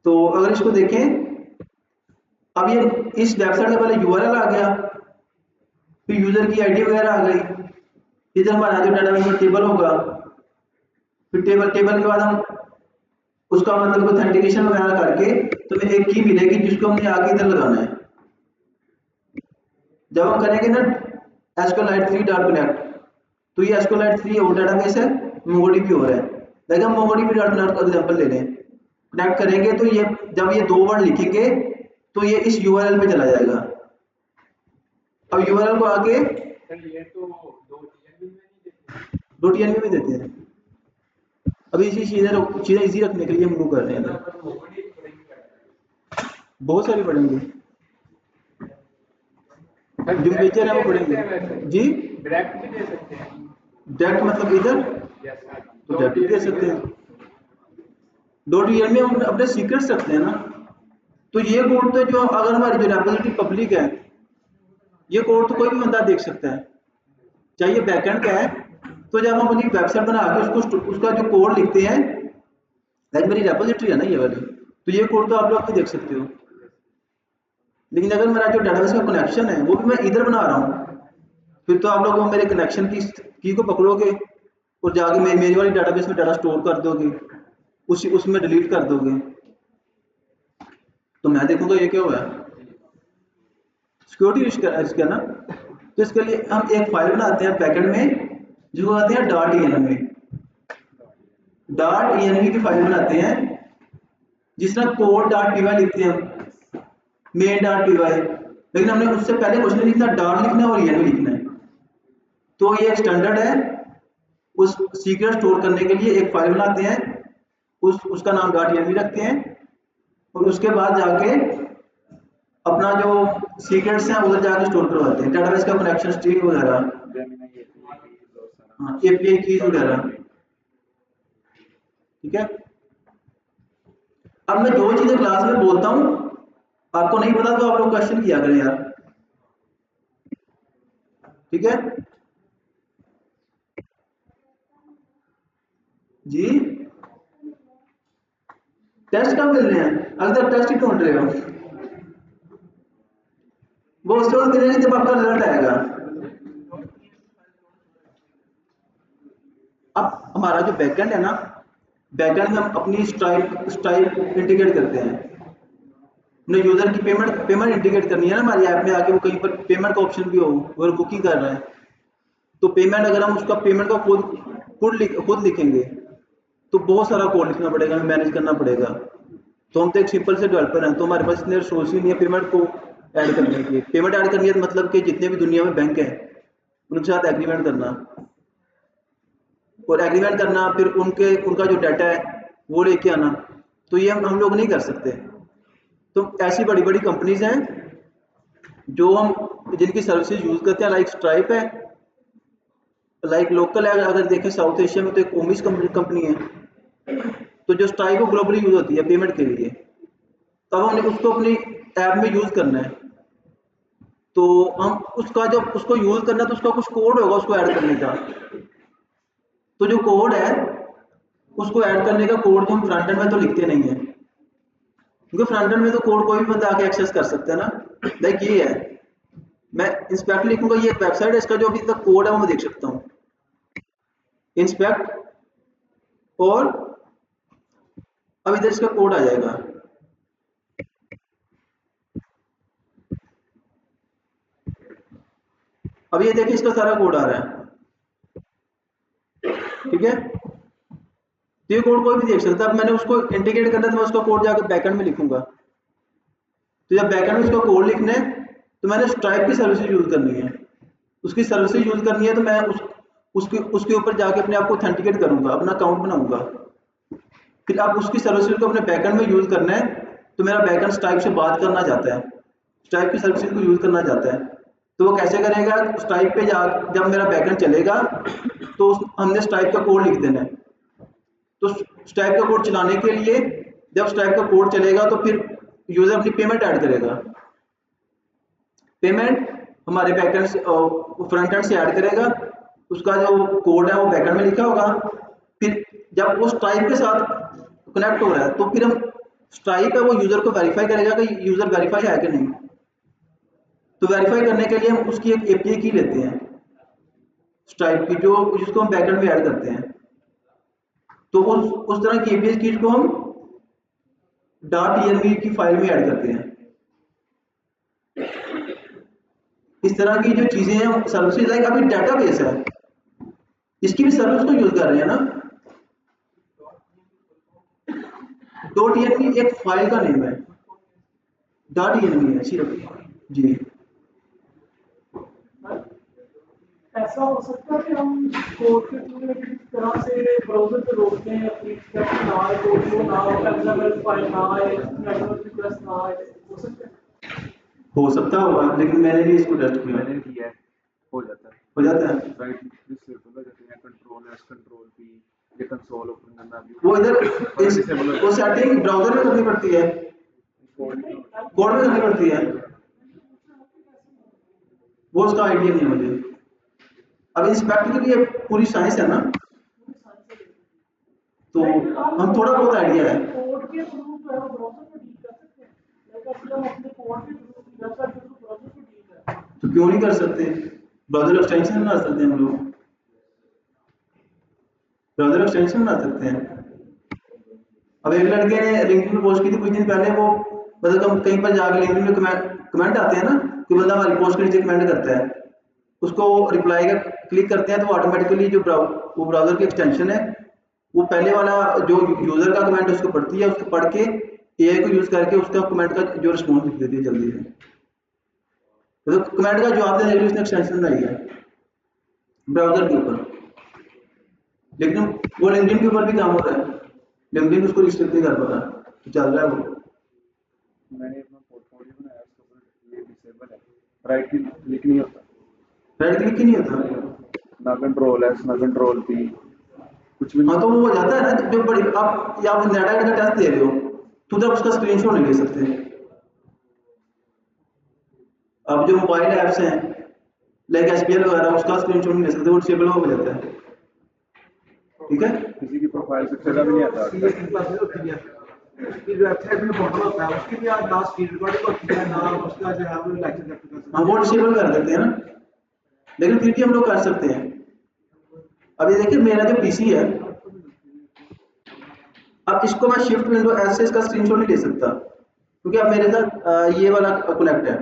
तो अगर इसको देखें, अब ये इस वेबसाइट का पहले यूआरएल आ गया, फिर यूजर की आईडी वगैरह आ गई, इधर हमारा जो डेटाबेस में टेबल होगा, फिर टेबल के बाद हम उसका मतलब ऑथेंटिकेशन वगैरह करके तो हमें एक की मिलेगी जिसको हमने आगे इधर लगाना है। जब हम करेंगे ना SQLite3.connect, तो ये SQLite3 और डेटाबेस है, MongoDB हो रहा है। लेकिन हम MongoDB.connect का एग्जांपल ले लें, कनेक्ट करेंगे तो ये जब ये दो वर्ड लिखेंगे तो ये इस यूआरएल पे चला जाएगा। अब यूआरएल को आगे ये तो दो TNV में देते हैं। अभी इसी चीजें इजी रखने के लिए मूव कर रहे हैं, बहुत सारी पढ़ेंगे जो मेजर है वो पढ़ेंगे जी। डायरेक्ट भी दे सकते हैं, डायरेक्ट मतलब इधर तो डायरेक्ट भी दे सकते हैं। .env में हम अपने सीक्रेट्स रखते हैं ना, तो ये कोड तो जो अगर हमारी जो रेपोजिटरी पब्लिक है, ये कोड तो कोई भी बंदा देख सकता है, चाहे ये बैकएंड का है। तो जब हम अपनी वेबसाइट बना के उसका जो कोड लिखते हैं, लाइक मेरी रेपोजिटरी है ना ये वाली, तो ये कोड तो आप लोग भी देख सकते हो। लेकिन अगर मेरा जो डेटाबेस का कनेक्शन है वो भी मैं इधर बना रहा हूँ, फिर तो आप लोग मेरे कनेक्शन की को पकड़ोगे और जाके मेरी वाली डेटाबेस में डाटा स्टोर कर दोगे, उसमें डिलीट कर दोगे, तो मैं देखूंगा ये क्या हुआ है, सिक्योरिटी रिस्क है ना। तो इसके लिए हम एक फाइल बनाते हैं बैकएंड में, जिसको कहते हैं .env की फाइल बनाते हैं, जिसमें code.py लिखते हैं हम, main.py, लेकिन हमने उससे पहले कुछ नहीं लिखना, डॉट लिखना है और env लिखना है। तो ये एक स्टैंडर्ड है, उस सीक्रेट स्टोर करने के लिए एक फाइल बनाते हैं, उसका नाम .env रखते हैं, और उसके बाद जाके अपना जो सीक्रेट्स हैं उधर जाके स्टोर करवाते हैं, डेटाबेस का कनेक्शन स्ट्रिंग वगैरह, हाँ API कीज वगैरह, ठीक है। अब मैं जो चीजें क्लास में बोलता हूँ आपको नहीं पता तो आप लोग क्वेश्चन किया करें यार, ठीक है जी। टेस्ट कब मिल रहे हैं, अगर तक टेस्ट ही ढूंढ रहे हो, वो उसके बाद मिलेंगे जब आपका रिजल्ट आएगा। अब हमारा जो बैकएंड है ना, बैकएंड में हम अपनी स्ट्राइप इंटीग्रेट करते हैं, अपने यूजर की पेमेंट इंटीग्रेट करनी है ना हमारी ऐप में आके, वो कहीं पर पेमेंट का ऑप्शन भी हो, अगर बुकिंग कर रहे हैं तो पेमेंट, अगर हम उसका पेमेंट का खुद लिखेंगे तो बहुत सारा कोड लिखना पड़ेगा, हमें मैनेज करना पड़ेगा। तो हम तो एक सिंपल से डेवलपर हैं, तो हमारे पास इतने रिसोर्स ही नहीं है पेमेंट को ऐड करने के लिए। पेमेंट ऐड करनी है मतलब कि जितने भी दुनिया में बैंक हैं उनके साथ एग्रीमेंट करना, और एग्रीमेंट करना, फिर उनका जो डाटा है वो लेके आना, तो ये हम लोग नहीं कर सकते। तो ऐसी बड़ी बड़ी कंपनीज हैं जो हम जिनकी सर्विसेज यूज करते हैं, लाइक स्ट्राइप है, लाइक लोकल है, अगर देखें साउथ एशिया में तो एक ओमिस कंपनी है, तो जो स्ट्राइप वो ग्लोबली यूज होती है पेमेंट के लिए। तो अब हमने उसको अपनी ऐप में यूज करना है, तो हम उसका जब उसको यूज करना है तो उसका कुछ कोड होगा उसको ऐड करने का। तो जो कोड है उसको ऐड करने का कोड तो हम फ्रंट एंड में तो लिखते नहीं है, क्योंकि फ्रंट एंड में तो कोड कोई भी बंदा आके एक्सेस कर सकता है ना। लाइक ये है, मैं इंस्पेक्ट लिखूंगा, ये एक वेबसाइट है, इसका जो अभी तक कोड है वो मैं देख सकता हूँ, इंस्पेक्ट, और अब इधर इसका कोड आ जाएगा। अब ये देखिए इसका सारा कोड आ रहा है, ठीक है। तो ये कोड कोई भी देख सकता है। अब मैंने उसको इंटीग्रेट करना है तो मैं उसका कोड जाकर बैकएंड में लिखूंगा। तो जब बैकएंड में उसका कोड लिखना है तो मैंने स्ट्राइप की सर्विसेज यूज करनी है, उसकी सर्विसेज यूज करनी है, तो मैं उसके ऊपर जाके अपने आप को ऑथेंटिकेट करूंगा, अपना अकाउंट बनाऊंगा। फिर आप उसकी सर्विसेज को अपने बैकएंड में यूज करना है, तो मेरा बैकएंड स्ट्राइप से बात करना चाहता है, स्ट्राइप की सर्विसेज को यूज करना चाहता है, तो वो कैसे करेगा? स्ट्राइप पे जा जब मेरा बैकएंड चलेगा तो हमने स्ट्राइप का कोड लिख देना है। तो स्ट्राइप का कोड चलाने के लिए जब स्ट्राइप का कोड चलेगा तो फिर यूजर अपनी पेमेंट ऐड करेगा, पेमेंट हमारे बैकएंड से फ्रंट एंड से ऐड करेगा, उसका जो कोड है वो बैकएंड में लिखा होगा। फिर जब वो स्ट्राइप के साथ कनेक्ट हो रहा है तो फिर हम स्ट्राइप है वो यूजर को वेरीफाई करेगा कि यूजर वेरीफाई है कि नहीं। तो वेरीफाई करने के लिए हम उसकी एक एपीआई की लेते हैं स्ट्राइप की, जो जिसको हम बैकएंड में ऐड करते हैं। तो उस तरह की एपीआई की को हम .env की फाइल में ऐड करते हैं। इस तरह की जो चीजें हैं सर्विसेज, लाइक अभी डेटाबेस है, इसकी भी सर्विस को यूज कर रहे हैं ना। .env एक फाइल का नेम है, .env है सिर्फ जी। ऐसा हो सकता है कि हम कोड के थ्रू किसी तरह से ब्राउजर पे रोकते हैं अपनी स्टेप ना आए, कोड को ना हो, XML फाइल ना आए, नेटवर्क रिक्वेस्ट ना आए, हो सकता है? हो सकता होगा, लेकिन मैंने भी इसको टेस्ट किया, मैंने किया है, हो जाता है। हो जाता है। राइट डिसेबल हो जाते हैं, कंट्रोल एस कंट्रोल पी, ये कंसोल ओपन करना भी वो इधर वो सेटिंग ब्राउजर में करनी पड़ती है, कोड में करनी पड़ती है, वो उसका आइडिया नहीं है मुझे। अब इंस्पेक्ट की भी पूरी साइंस है ना, तो हम थोड़ा बहुत आइडिया है। कोड के थ्रू जो है ब्राउजर को डील कर सकते हैं, लाइक हम अपने कोड के थ्रू वेबसाइट के थ्रू ब्राउजर को डील करते हैं। तो क्यों नहीं कर सकते? ब्राउजर एक्सटेंशन बना सकते हैं हम लोग, ब्राउजर एक्सटेंशन बना सकते हैं। अब एक लड़के ने लिंक्डइन पे पोस्ट की थी कुछ दिन पहले, वो मतलब हम कहीं पर जाकर लिंक्डइन में कमेंट आते हैं ना कि बंदा हमारी पोस्ट के नीचे कमेंट करता है, उसको रिप्लाई का क्लिक करते हैं तो ऑटोमेटिकली जो वो ब्राउजर की एक्सटेंशन है वो पहले वाला जो यूजर का कमेंट उसको पढ़ती है, उसको पढ़ के एआई को यूज करके उसका कमेंट का जो रिस्पॉन्स लिख देती है जल्दी से। तो कमेंट का जवाब देने के लिए उसने एक्सटेंशन बनाई है ब्राउजर के ऊपर, लेकिन वो लिंक्डइन के ऊपर भी काम हो रहा है, लिंक्डइन उसको रिस्ट्रिक्ट नहीं कर पा रहा, तो चल रहा है वो। मैंने अपना पोर्टफोलियो बनाया, उसके ऊपर ये डिसेबल है, राइट क्लिक नहीं होता, राइट क्लिक ही नहीं होता, ना कंट्रोल एस ना कंट्रोल पी, कुछ भी हाँ तो वो हो जाता है ना, जो बड़ी आप या आप नेट का टेस्ट दे रहे हो तो तब उसका स्क्रीनशॉट नहीं ले सकते। अब जो मोबाइल ऐप्स हैं लाइक एसपीएल वगैरह, उसका स्क्रीनशॉट नहीं ले सकते, वो डिसेबल हो जाता है, ठीक है। किसी की प्रोफाइल से चला भी नहीं आता। ये क्लासेस होती है, उसकी जो वेबसाइट में पोर्टल होता है उसकी भी आप ना स्क्रीन रिकॉर्डिंग होती है ना उसका जो है वो लेक्चर कैप्चर कर सकते हाँ वो डिसेबल कर देते हैं ना, लेकिन फिर भी हम लोग कर सकते हैं। अब ये देखिए मेरा जो पीसी है, अब इसको मैं शिफ्ट विंडो एस से इसका स्क्रीनशॉट नहीं ले सकता, क्योंकि अब मेरे साथ ये वाला कनेक्ट है।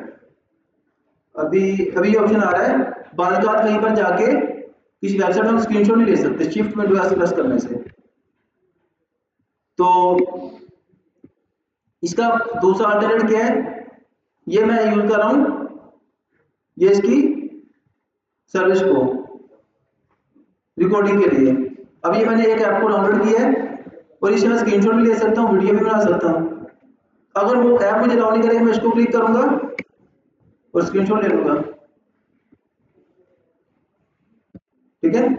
अभी अभी ये ऑप्शन आ रहा है, बाद कहीं पर जाके किसी वेबसाइट में हम स्क्रीनशॉट नहीं ले सकते शिफ्ट विंडो एस प्रेस करने से। तो इसका दूसरा अल्टरनेट क्या है, ये मैं यूज कर रहा हूं, ये इसकी सर्विस को रिकॉर्डिंग के लिए। अब ये मैंने एक ऐप को डाउनलोड किया है और इससे मैं स्क्रीनशॉट भी ले सकता हूँ, वीडियो भी बना सकता हूँ। अगर वो ऐप मुझे डाउनलोड नहीं करेगा, मैं इसको क्लिक करूंगा और स्क्रीनशॉट ले लूंगा, ठीक है।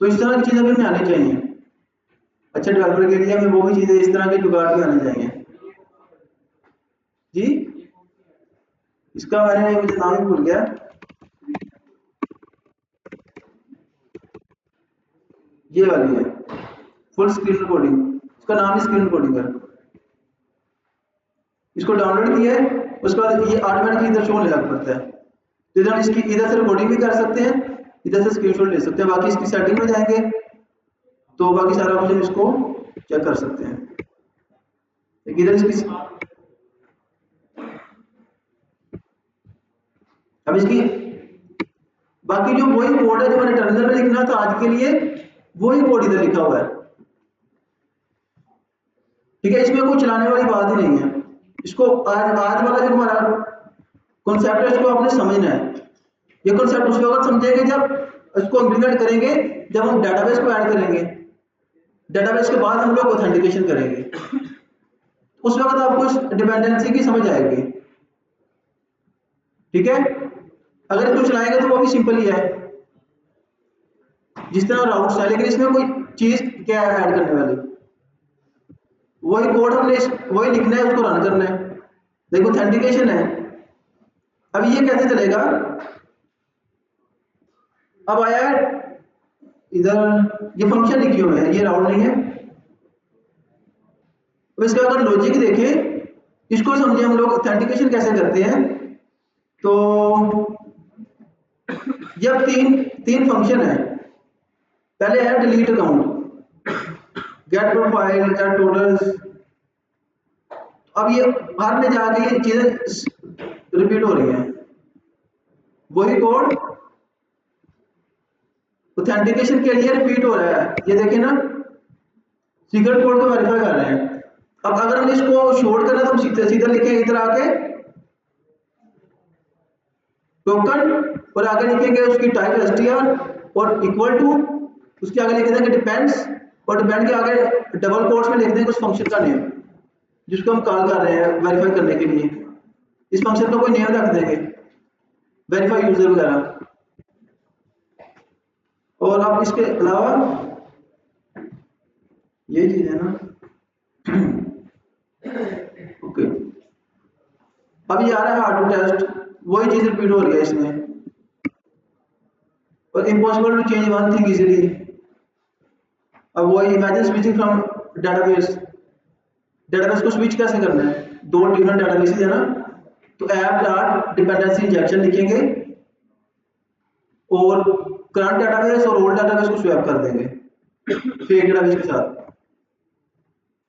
तो इस तरह की चीजें भी हमें आनी चाहिए। अच्छे डेवलपर के लिए हमें वो भी चीजें इस तरह के जुगाड़ भी आने चाहिए। जी इसका मैंने मुझे नाम ही भूल गया। ये वाली है फुल स्क्रीन रिकॉर्डिंग, इसका नाम है स्क्रीन रिकॉर्डिंग है। इसको डाउनलोड किया है, उसके बाद ये ऑटोमेटिकली इधर शो होने लग पड़ता है। तो इधर इसकी इधर से रिकॉर्डिंग भी कर सकते हैं, इधर से स्क्रीनशॉट ले सकते हैं। बाकी इसकी सेटिंग में जाएंगे तो बाकी सारा कुछ हम इसको चेक कर सकते हैं। इधर इसकी अब इसकी बाकी जो वही कोड है जो मैंने टर्मिनल में लिखना था आज के लिए, वही कोड इधर लिखा हुआ है। ठीक है, इसमें कोई चलाने वाली बात ही नहीं है। इसको आज वाला जो हमारा कॉन्सेप्ट है इसको आपने समझना है। ये कॉन्सेप्ट उस वक्त समझेंगे जब इसको इम्प्लीमेंट करेंगे, जब हम डेटाबेस को ऐड करेंगे। डेटाबेस के बाद हम लोग ऑथेंटिकेशन करेंगे, उस वक्त आपको इस डिपेंडेंसी की समझ आएगी। ठीक है, अगर इसको चलाएंगे तो वो भी सिंपल ही है जिस तरह राउट्स है, लेकिन इसमें कोई चीज क्या है ऐड करने वाली, वही कोड हमने वही लिखना है, उसको रन करना है। देखो ऑथेंटिकेशन है। अब ये कैसे चलेगा, अब आया इधर ये फंक्शन लिखे हुए हैं, ये राउट नहीं है। अब इसका अगर लॉजिक देखें, इसको समझे हम लोग ऑथेंटिकेशन कैसे करते हैं। तो जब तीन फंक्शन है, पहले है delete account, get profile, get totals. अब ये हर में जाके ये चीजें रिपीट हो रही हैं, वही कोड ऑथेंटिकेशन के लिए रिपीट हो रहा है। ये देखिए ना, सीक्रेट कोड को वेरीफाई कर रहे हैं। अब अगर हम इसको शॉर्ट करना तो हम सीधा लिखेंगे इधर आके टोकन, और आगे लिखेंगे उसकी टाइप str और इक्वल टू, उसके आगे लिख देंगे डिपेंड्स, और डिपेंड के आगे डबल कोट्स में लिख देंगे उस फंक्शन का नेम जिसको हम कॉल कर रहे हैं वेरीफाई करने के लिए। इस फंक्शन का कोई नेम रख देंगे, वेरीफाई यूजर वगैरह। और अब इसके अलावा ये चीज है ना, ओके। अब ये आ रहा है हार्ड टू टेस्ट, वही चीज रिपीट हो रही है इसमें। और impossible to change one thing easily, अब वही imagine switching from database. Database को स्विच कैसे करना है, दो डिफरेंट डेटाबेसेस है ना, तो ऐप डॉट डिपेंडेंसी इंजेक्शन लिखेंगे और करंट डेटाबेस और ओल्ड डेटाबेस को स्वैप कर देंगे फेक डेटाबेस के साथ।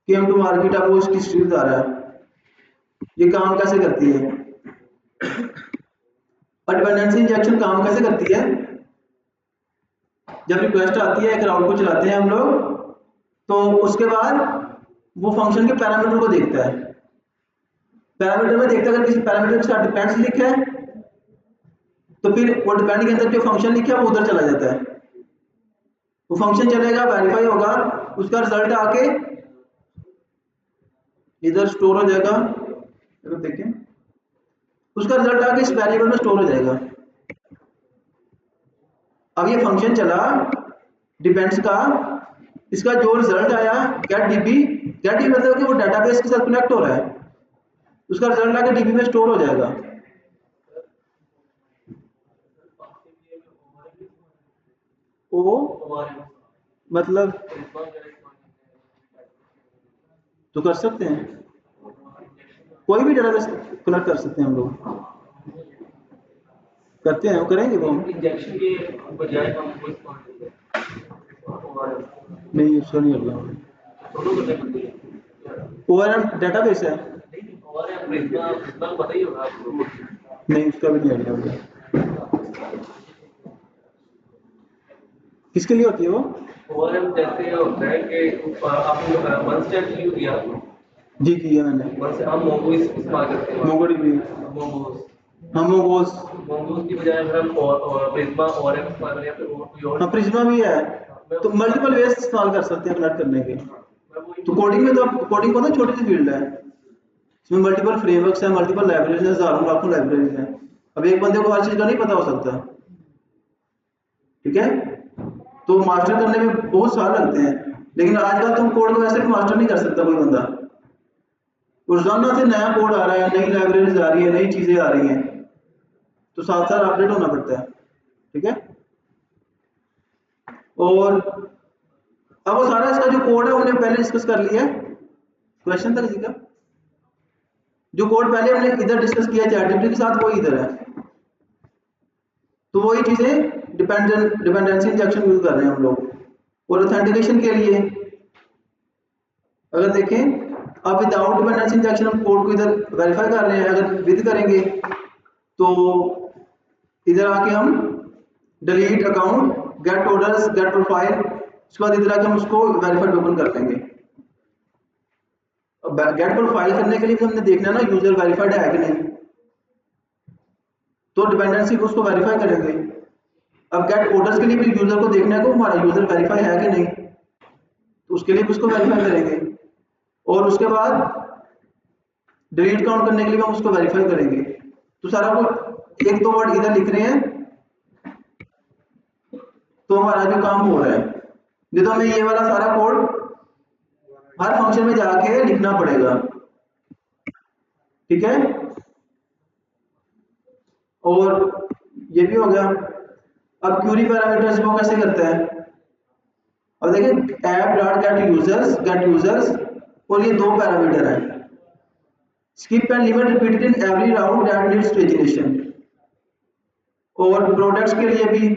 केम टू मार्केट, आपको इसकी हिस्ट्री बता रहा है ये काम कैसे करती है। और डिपेंडेंसी इंजेक्शन काम कैसे करती है, जब रिक्वेस्ट आती है एक राउट को चलाते हैं हम लोग, तो उसके बाद वो फंक्शन के पैरामीटर को देखता है। पैरामीटर में देखता है अगर किसी पैरामीटर के साथ डिपेंड्स लिखा है तो फिर वो डिपेंड के अंदर जो फंक्शन लिखा है वो उधर चला जाता है। वो फंक्शन चलेगा, वेरीफाई होगा, उसका रिजल्ट आके इधर स्टोर हो जाएगा। अगर देखें उसका रिजल्ट आके इस वेरिएबल में स्टोर हो जाएगा। अब ये फंक्शन चला डिपेंड्स का, इसका जो रिजल्ट आया गेट डीबी, गेट डीबी मतलब कि वो डेटाबेस के साथ कनेक्ट हो रहा है, उसका रिजल्ट आके डीबी में स्टोर हो जाएगा। ओ मतलब तो कर सकते हैं, कोई भी डेटाबेस कनेक्ट कर सकते हैं हम लोग, करते हैं, वो करेंगे वो इंजेक्शन के बजाय हम नहीं, उसका नहीं अगला ओआरएम डेटाबेस है, पता ही होगा आपको। नहीं उसका भी नहीं अगला। किसके लिए होती है वो? ओआरएम जैसे होता है कि आपने वन स्टेप व्यू दिया, जी किया मैंने। वन से हम मोंगो इस्तेमाल करते हैं, मोंगोडीबी, मोंगोस हम मोंगोस, मोंगोस की बजाय अगर हम प्रिज्मा ओआरएम इस्तेमाल करें या फिर कोई और हाँ प्रिज्मा भी है, तो मल्टीपल वेज इस्तेमाल कर सकते हैं कनेक्ट करने के। तो कोडिंग में तो कोडिंग को ना छोटी सी फील्ड है, इसमें मल्टीपल फ्रेमवर्क्स हैं, मल्टीपल लाइब्रेरीज हैं, हजारों लाखों लाइब्रेरीज हैं। अब एक बंदे को हर चीज का नहीं पता हो सकता, ठीक है, तो मास्टर करने में बहुत साल लगते हैं, लेकिन आजकल तुम कोड को वैसे भी मास्टर नहीं कर सकता कोई बंदा, रोजाना से नया कोड आ रहा है, नई लाइब्रेरीज आ रही है, नई चीजें आ रही हैं, तो साथ साथ अपडेट होना पड़ता है। ठीक है, और अब वो सारा इसका जो कोड है हमने पहले डिस्कस कर लिया है। क्वेश्चन था किसी का? जो कोड पहले हमने इधर डिस्कस किया चैटजीपीटी के साथ, वो इधर है। तो वही चीजें डिपेंडेंसी इंजेक्शन यूज कर रहे हैं हम लोग। और ऑथेंटिकेशन के लिए अगर देखें, अब विदाउट डिपेंडेंसी इंजेक्शन हम कोड को इधर वेरीफाई कर रहे हैं। अगर विद करेंगे तो इधर आके हम delete account, get orders, get profile, उसके बाद इधर आके हम उसको वेरीफाइड ओपन कर लेंगे। अब गेट प्रोफाइल करने के लिए भी हमने देखना है ना यूजर वेरीफाइड है कि नहीं, तो डिपेंडेंसी को उसको वेरीफाई करेंगे। अब गेट ऑर्डर्स के लिए भी यूजर को देखना है कि हमारा यूजर वेरीफाई है कि नहीं, तो उसके लिए भी उसको वेरीफाई करेंगे। और उसके बाद डिलीट काउंट करने के लिए हम उसको वेरीफाई करेंगे। तो सारा कुछ एक दो वर्ड इधर लिख रहे हैं तो हमारा जो काम हो रहा है, नहीं तो हमें ये वाला सारा कोड हर फंक्शन में जाके लिखना पड़ेगा। ठीक है, और ये भी हो गया। अब क्यूरी पैरामीटर्स वो कैसे करता है? अब देखिए ऐप डॉट गेट यूजर्स और ये दो पैरामीटर है, skip and limit repeated in every round that needs pagination. और प्रोडक्ट्स के लिए भी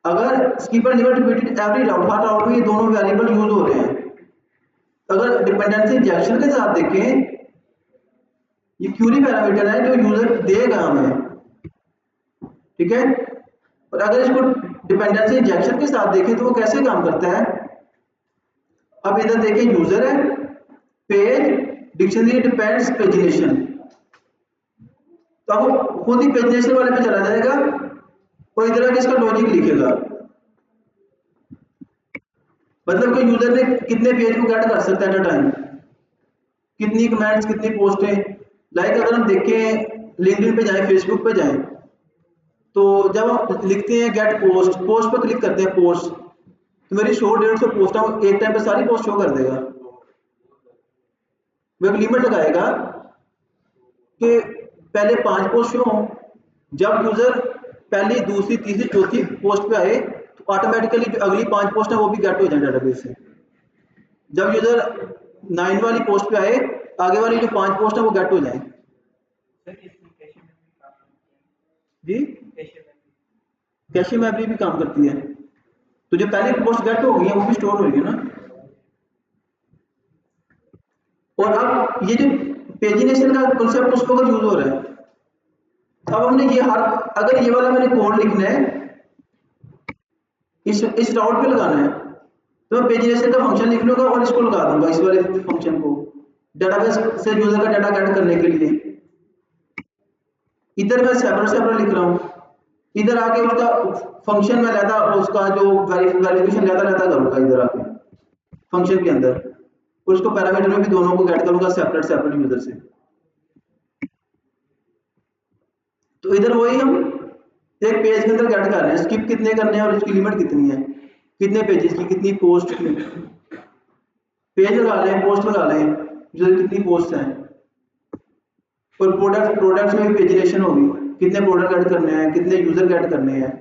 अगर skip and limit repeated every round, her round में ये दोनों वेरिएबल यूज हो रहे हैं। अगर डिपेंडेंसी इंजेक्शन के साथ देखें, ये क्यूरी पैरामीटर है जो यूजर देगा हमें। ठीक है, और अगर इसको डिपेंडेंसी इंजेक्शन के साथ देखें तो वो कैसे काम करता है? अब इधर देखें, यूजर है, पेज, डिक्शनरी, डिपेंड्स, पेजिनेशन। तो अब वो खुद ही पेजिनेशन वाले पे चला जाएगा और इधर आके इसका लॉजिक लिखेगा। मतलब कि यूजर ने कितने पेज को गेट कर सकता है एट अ टाइम, कितनी कमेंट्स, कितनी पोस्टें। लाइक अगर हम देखें लिंक्डइन पे जाएं, फेसबुक पे जाएं, तो जब हम लिखते हैं गेट पोस्ट, पोस्ट पर क्लिक करते हैं पोस्ट, तो मेरी 100-150 पोस्ट एक टाइम पे सारी पोस्ट शो कर देगा। वो एक लिमिट लगाएगा कि पहले 5 पोस्ट शो हों। जब यूजर पहली, दूसरी, तीसरी, चौथी पोस्ट पे आए तो ऑटोमेटिकली जो अगली 5 पोस्ट है वो भी गेट हो जाए डेटाबेस से। जब यूजर 9 वाली पोस्ट पे आए, आगे वाली जो 5 पोस्ट है वो गेट हो जाए। जी, कैशे मेमोरी भी काम करती है। तो जो पहले पोस्ट गेट हो गई है वो भी स्टोर हो गई ना। और अब ये जो पेजिनेशन का कॉन्सेप्ट उसको अगर यूज हो रहा है, अब हमने ये अगर ये वाला मैंने कोड लिखना है, इस राउट पे लगाना है, तो मैं पेजिनेशन का फंक्शन लिख लूंगा और इसको लगा दूंगा, इस वाले फंक्शन को डेटाबेस से यूजर का डाटा गेट करने के लिए। इधर मैं सेपरेट लिख रहा हूँ, इधर आके उसका फंक्शन में लेता, उसका जो वेरिफिकेशन लेता करूंगा इधर आके फंक्शन के अंदर, और उसको पैरामीटर में भी दोनों को गेट करूंगा सेपरेट यूजर से। तो इधर वही हम एक पेज के अंदर गेट कर रहे हैं, स्किप कितने करने हैं और उसकी लिमिट कितनी है, कितने पेजेस की, कितनी पोस्ट की। पेज लगा लें, पोस्ट लगा लें, यूजर कितनी पोस्ट हैं। और प्रोडक्ट्स में भी पेजिनेशन होगी, कितने प्रोडक्ट गेट करने हैं, कितने यूजर गेट करने हैं।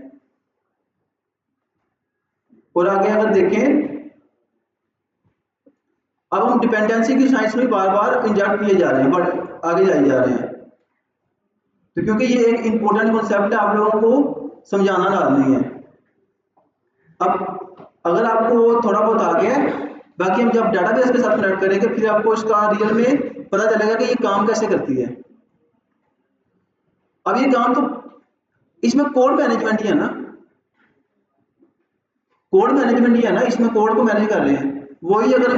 और आगे अगर देखें, अब हम डिपेंडेंसी की साइंस में बार बार इंजेक्ट किए जा रहे हैं, बट आगे जाए जा रहे हैं। तो क्योंकि ये एक इंपॉर्टेंट कॉन्सेप्ट है, आप लोगों को समझाना लाजमी है। अब अगर आपको थोड़ा बहुत आ गया, बाकी हम जब डेटाबेस के साथ कनेक्ट करेंगे फिर आपको इसका रियल में पता चलेगा कि ये काम कैसे करती है। अब ये काम तो इसमें कोड मैनेजमेंट ही है ना, कोड मैनेजमेंट ही है ना, इसमें कोड को मैनेज कर रहे हैं। वही अगर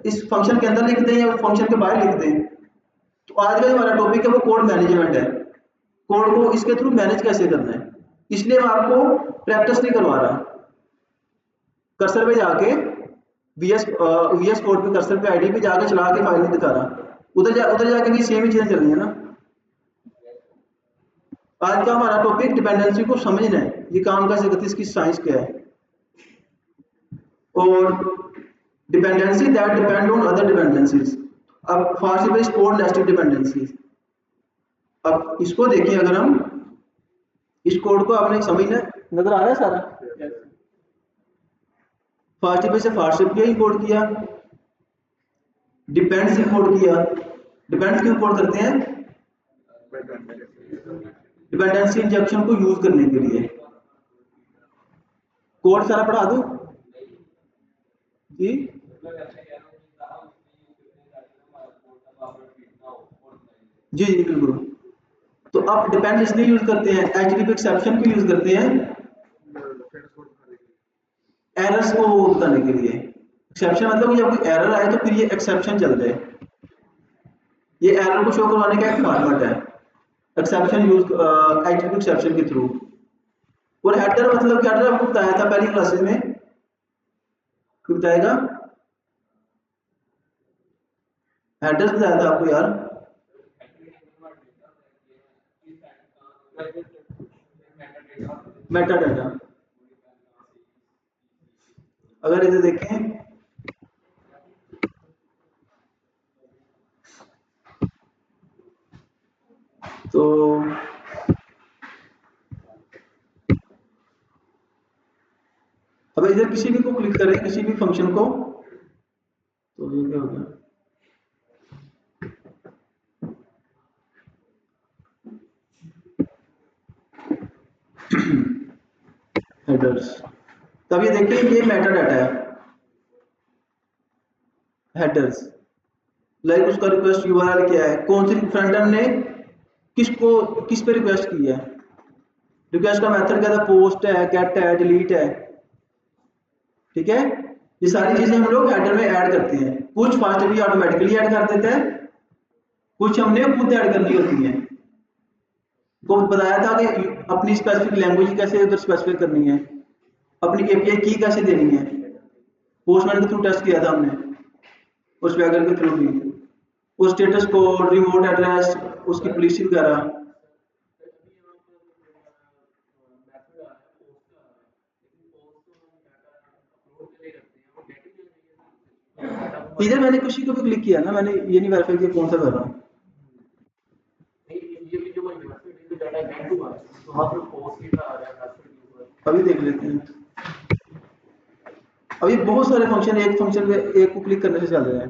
इस फंक्शन के अंदर लिख दें या फंक्शन के बाहर लिख दें, तो आज का हमारा टॉपिक है वो कोड मैनेजमेंट है। कोड को इसके थ्रू मैनेज कैसे करना है, इसलिए मैं आपको प्रैक्टिस नहीं करवा रहा। कर्सर पे जाके वीएस कोड पे, कर्सर पे आईडी पे जाके चला के फाइल नहीं दिखा रहा, उधर जाके भी सेम ही चीजें चलनी है ना। आज का हमारा टॉपिक डिपेंडेंसी को समझना है, ये काम कैसे करती है, इसकी साइंस क्या है। और dependency that depend on other dependencies. अब फास्ट पे स्टोर नेस्टेड डिपेंडेंसीज। अब इसको देखिए, अगर हम इस कोड को आपने समझना नजर आ रहा है सारा। फास्ट पे से फास्ट पे इंपोर्ट किया, डिपेंड्स इंपोर्ट किया। डिपेंड्स क्यों इंपोर्ट करते हैं? डिपेंडेंसी इंजेक्शन को यूज करने के लिए। कोड सारा पढ़ा दूं जी? जी जी बिल्कुल। तो अब डिपेंड इसलिए यूज करते हैं, एचटीटीपी एक्सेप्शन को यूज करते हैं एरर्स को बताने के लिए। एक्सेप्शन मतलब जब कोई एरर आए तो फिर ये एक्सेप्शन चल जाए। ये एरर को शो करवाने का एक फॉर्मेट है, एक्सेप्शन यूज एचटीटीपी एक्सेप्शन के थ्रू। और हेडर मतलब क्या, हेडर आपको बताया था पहली क्लासेस में, क्यों बताएगा? हेडर्स बताया था आपको यार। मेटा डाटा, अगर इसे देखें तो अब इधर किसी भी को क्लिक करें, किसी भी फंक्शन को, तो ये क्या हो गया? हेडर्स। तब ये देखिए ये मेटा डाटा है, हेडर्स। लाइक उसका रिक्वेस्ट यूआरएल क्या है, कौन सी फ्रंट एंड ने किसको किस पे रिक्वेस्ट की है, रिक्वेस्ट का मेथड क्या था, पोस्ट है, गेट है, डिलीट है। ठीक है, ये सारी चीजें हम लोग हेडर में ऐड करते हैं। कुछ फास्ट भी ऑटोमेटिकली ऐड कर देते हैं, कुछ हमने खुद ऐड करनी होती है। को बताया था कि अपनी स्पेसिफिक लैंग्वेज कैसे उधर स्पेसिफिक करनी है, अपनी एपीआई की कैसे देनी है। पोस्टमैन के थ्रू टेस्ट किया था हमने, उस वैगर के थ्रू भी, उस स्टेटस कोड, रिमोट एड्रेस, उसकी पॉलिसी वगैरह। इधर मैंने किसी को भी क्लिक किया ना, मैंने ये नहीं वेरीफाई किया कौन सा कर रहा हूँ। अभी देख लेते हैं। अभी बहुत सारे फंक्शन एक फंक्शन में एक को क्लिक करने से चल रहे हैं,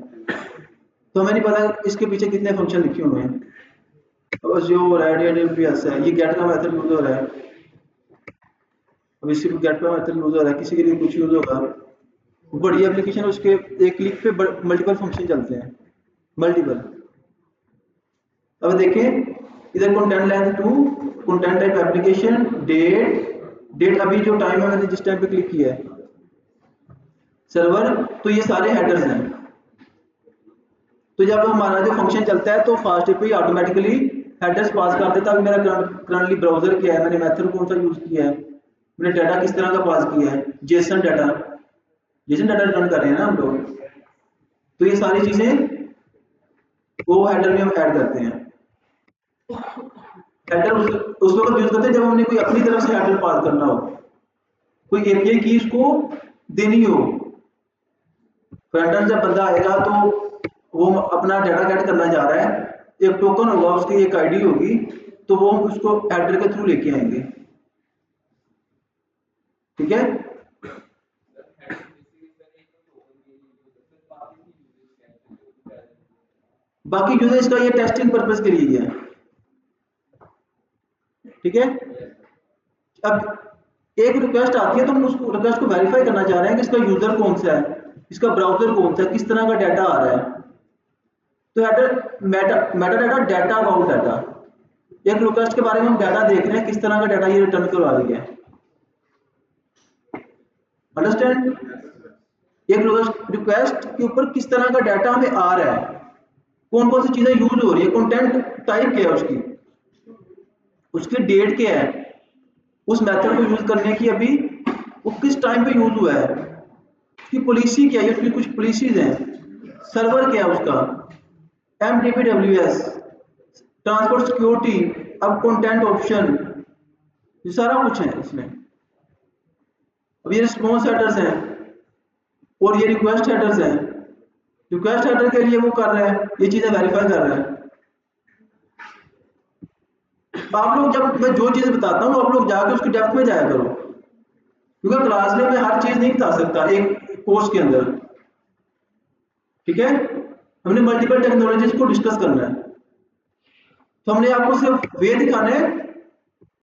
तो हमें नहीं पता इसके पीछे कितने फंक्शन लिखे हुए हैं। अब जो रेडियंट है, ये गेट का मेथड यूज हो रहा है। अब इसी को गेट का मेथड यूज हो रहा है, किसी के लिए कुछ यूज होगा। बड़ी एप्लीकेशन है, उसके एक क्लिक पे मल्टीपल फंक्शन चलते हैं, मल्टीपल। अब देखें इधर content length 2, content type application, date अभी जो टाइम है मैंने जिस टाइम पे क्लिक किया है, सर्वर। तो ये सारे हेडर्स हैं। तो जब हमारा जो फंक्शन चलता है तो फास्ट पे ऑटोमेटिकली हेडर्स पास कर देता है। मेरा करंटली ब्राउजर क्या है, मैंने मेथड कौन सा यूज किया है, मैंने डाटा किस तरह का पास किया है, जेसन डाटा रिटर्न कर रहे हैं ना हम लोग। तो ये सारी चीजें वो हेडर में हम ऐड करते हैं। हेडर उस वक्त यूज करते हैं जब हमने कोई अपनी तरफ से हेडर पास करना हो, कोई एपीआई की उसको देनी हो। फ्रंट एंड जब बंदा आएगा तो वो अपना डाटा गेट करना जा रहा है, एक टोकन होगा, उसकी एक आईडी होगी, तो वो उसको हेडर के थ्रू लेके आएंगे। ठीक है, बाकी यूजर इसका ये टेस्टिंग पर्पस के लिए है। ठीक है, अब एक रिक्वेस्ट आती है तो हम उसको रिक्वेस्ट को वेरीफाई करना चाह रहे हैं कि इसका यूजर कौन सा है, इसका ब्राउजर कौन सा है, किस तरह का डाटा आ रहा है। तो header Meta data about data, एक रिक्वेस्ट के बारे में हम डाटा देख रहे हैं, किस तरह का डाटा ये रिटर्न करवा रही है। अंडरस्टैंड? एक रिक्वेस्ट के ऊपर किस तरह का डाटा हमें आ रहा है, कौन कौन सी चीजें यूज हो रही है, कंटेंट टाइप क्या है, उसकी डेट क्या है, उस मेथड को यूज करने की अभी वो किस टाइम पे यूज हुआ है, उसकी पॉलिसी क्या है, उसकी कुछ पॉलिसीज हैं, सर्वर क्या है उसका, MDPWS, ट्रांसपोर्ट सिक्योरिटी, अब कंटेंट ऑप्शन, ये सारा कुछ है इसमें। अब ये रिस्पॉन्स हेडर्स हैं, और ये रिक्वेस्ट हेडर्स हैं, रिक्वेस्ट हेडर के लिए वो कर रहे हैं, ये चीजें वेरीफाई कर रहे हैं। आप लोग जब मैं जो चीज बताता हूँ आप लोग जाकर उसकी डेप्थ में जाया करो, क्योंकि क्लास में मैं हर चीज नहीं बता सकता एक कोर्स के अंदर, ठीक है। हमने मल्टीपल टेक्नोलॉजीज को डिस्कस करना है, तो हमने आपको सिर्फ वे दिखाने हैं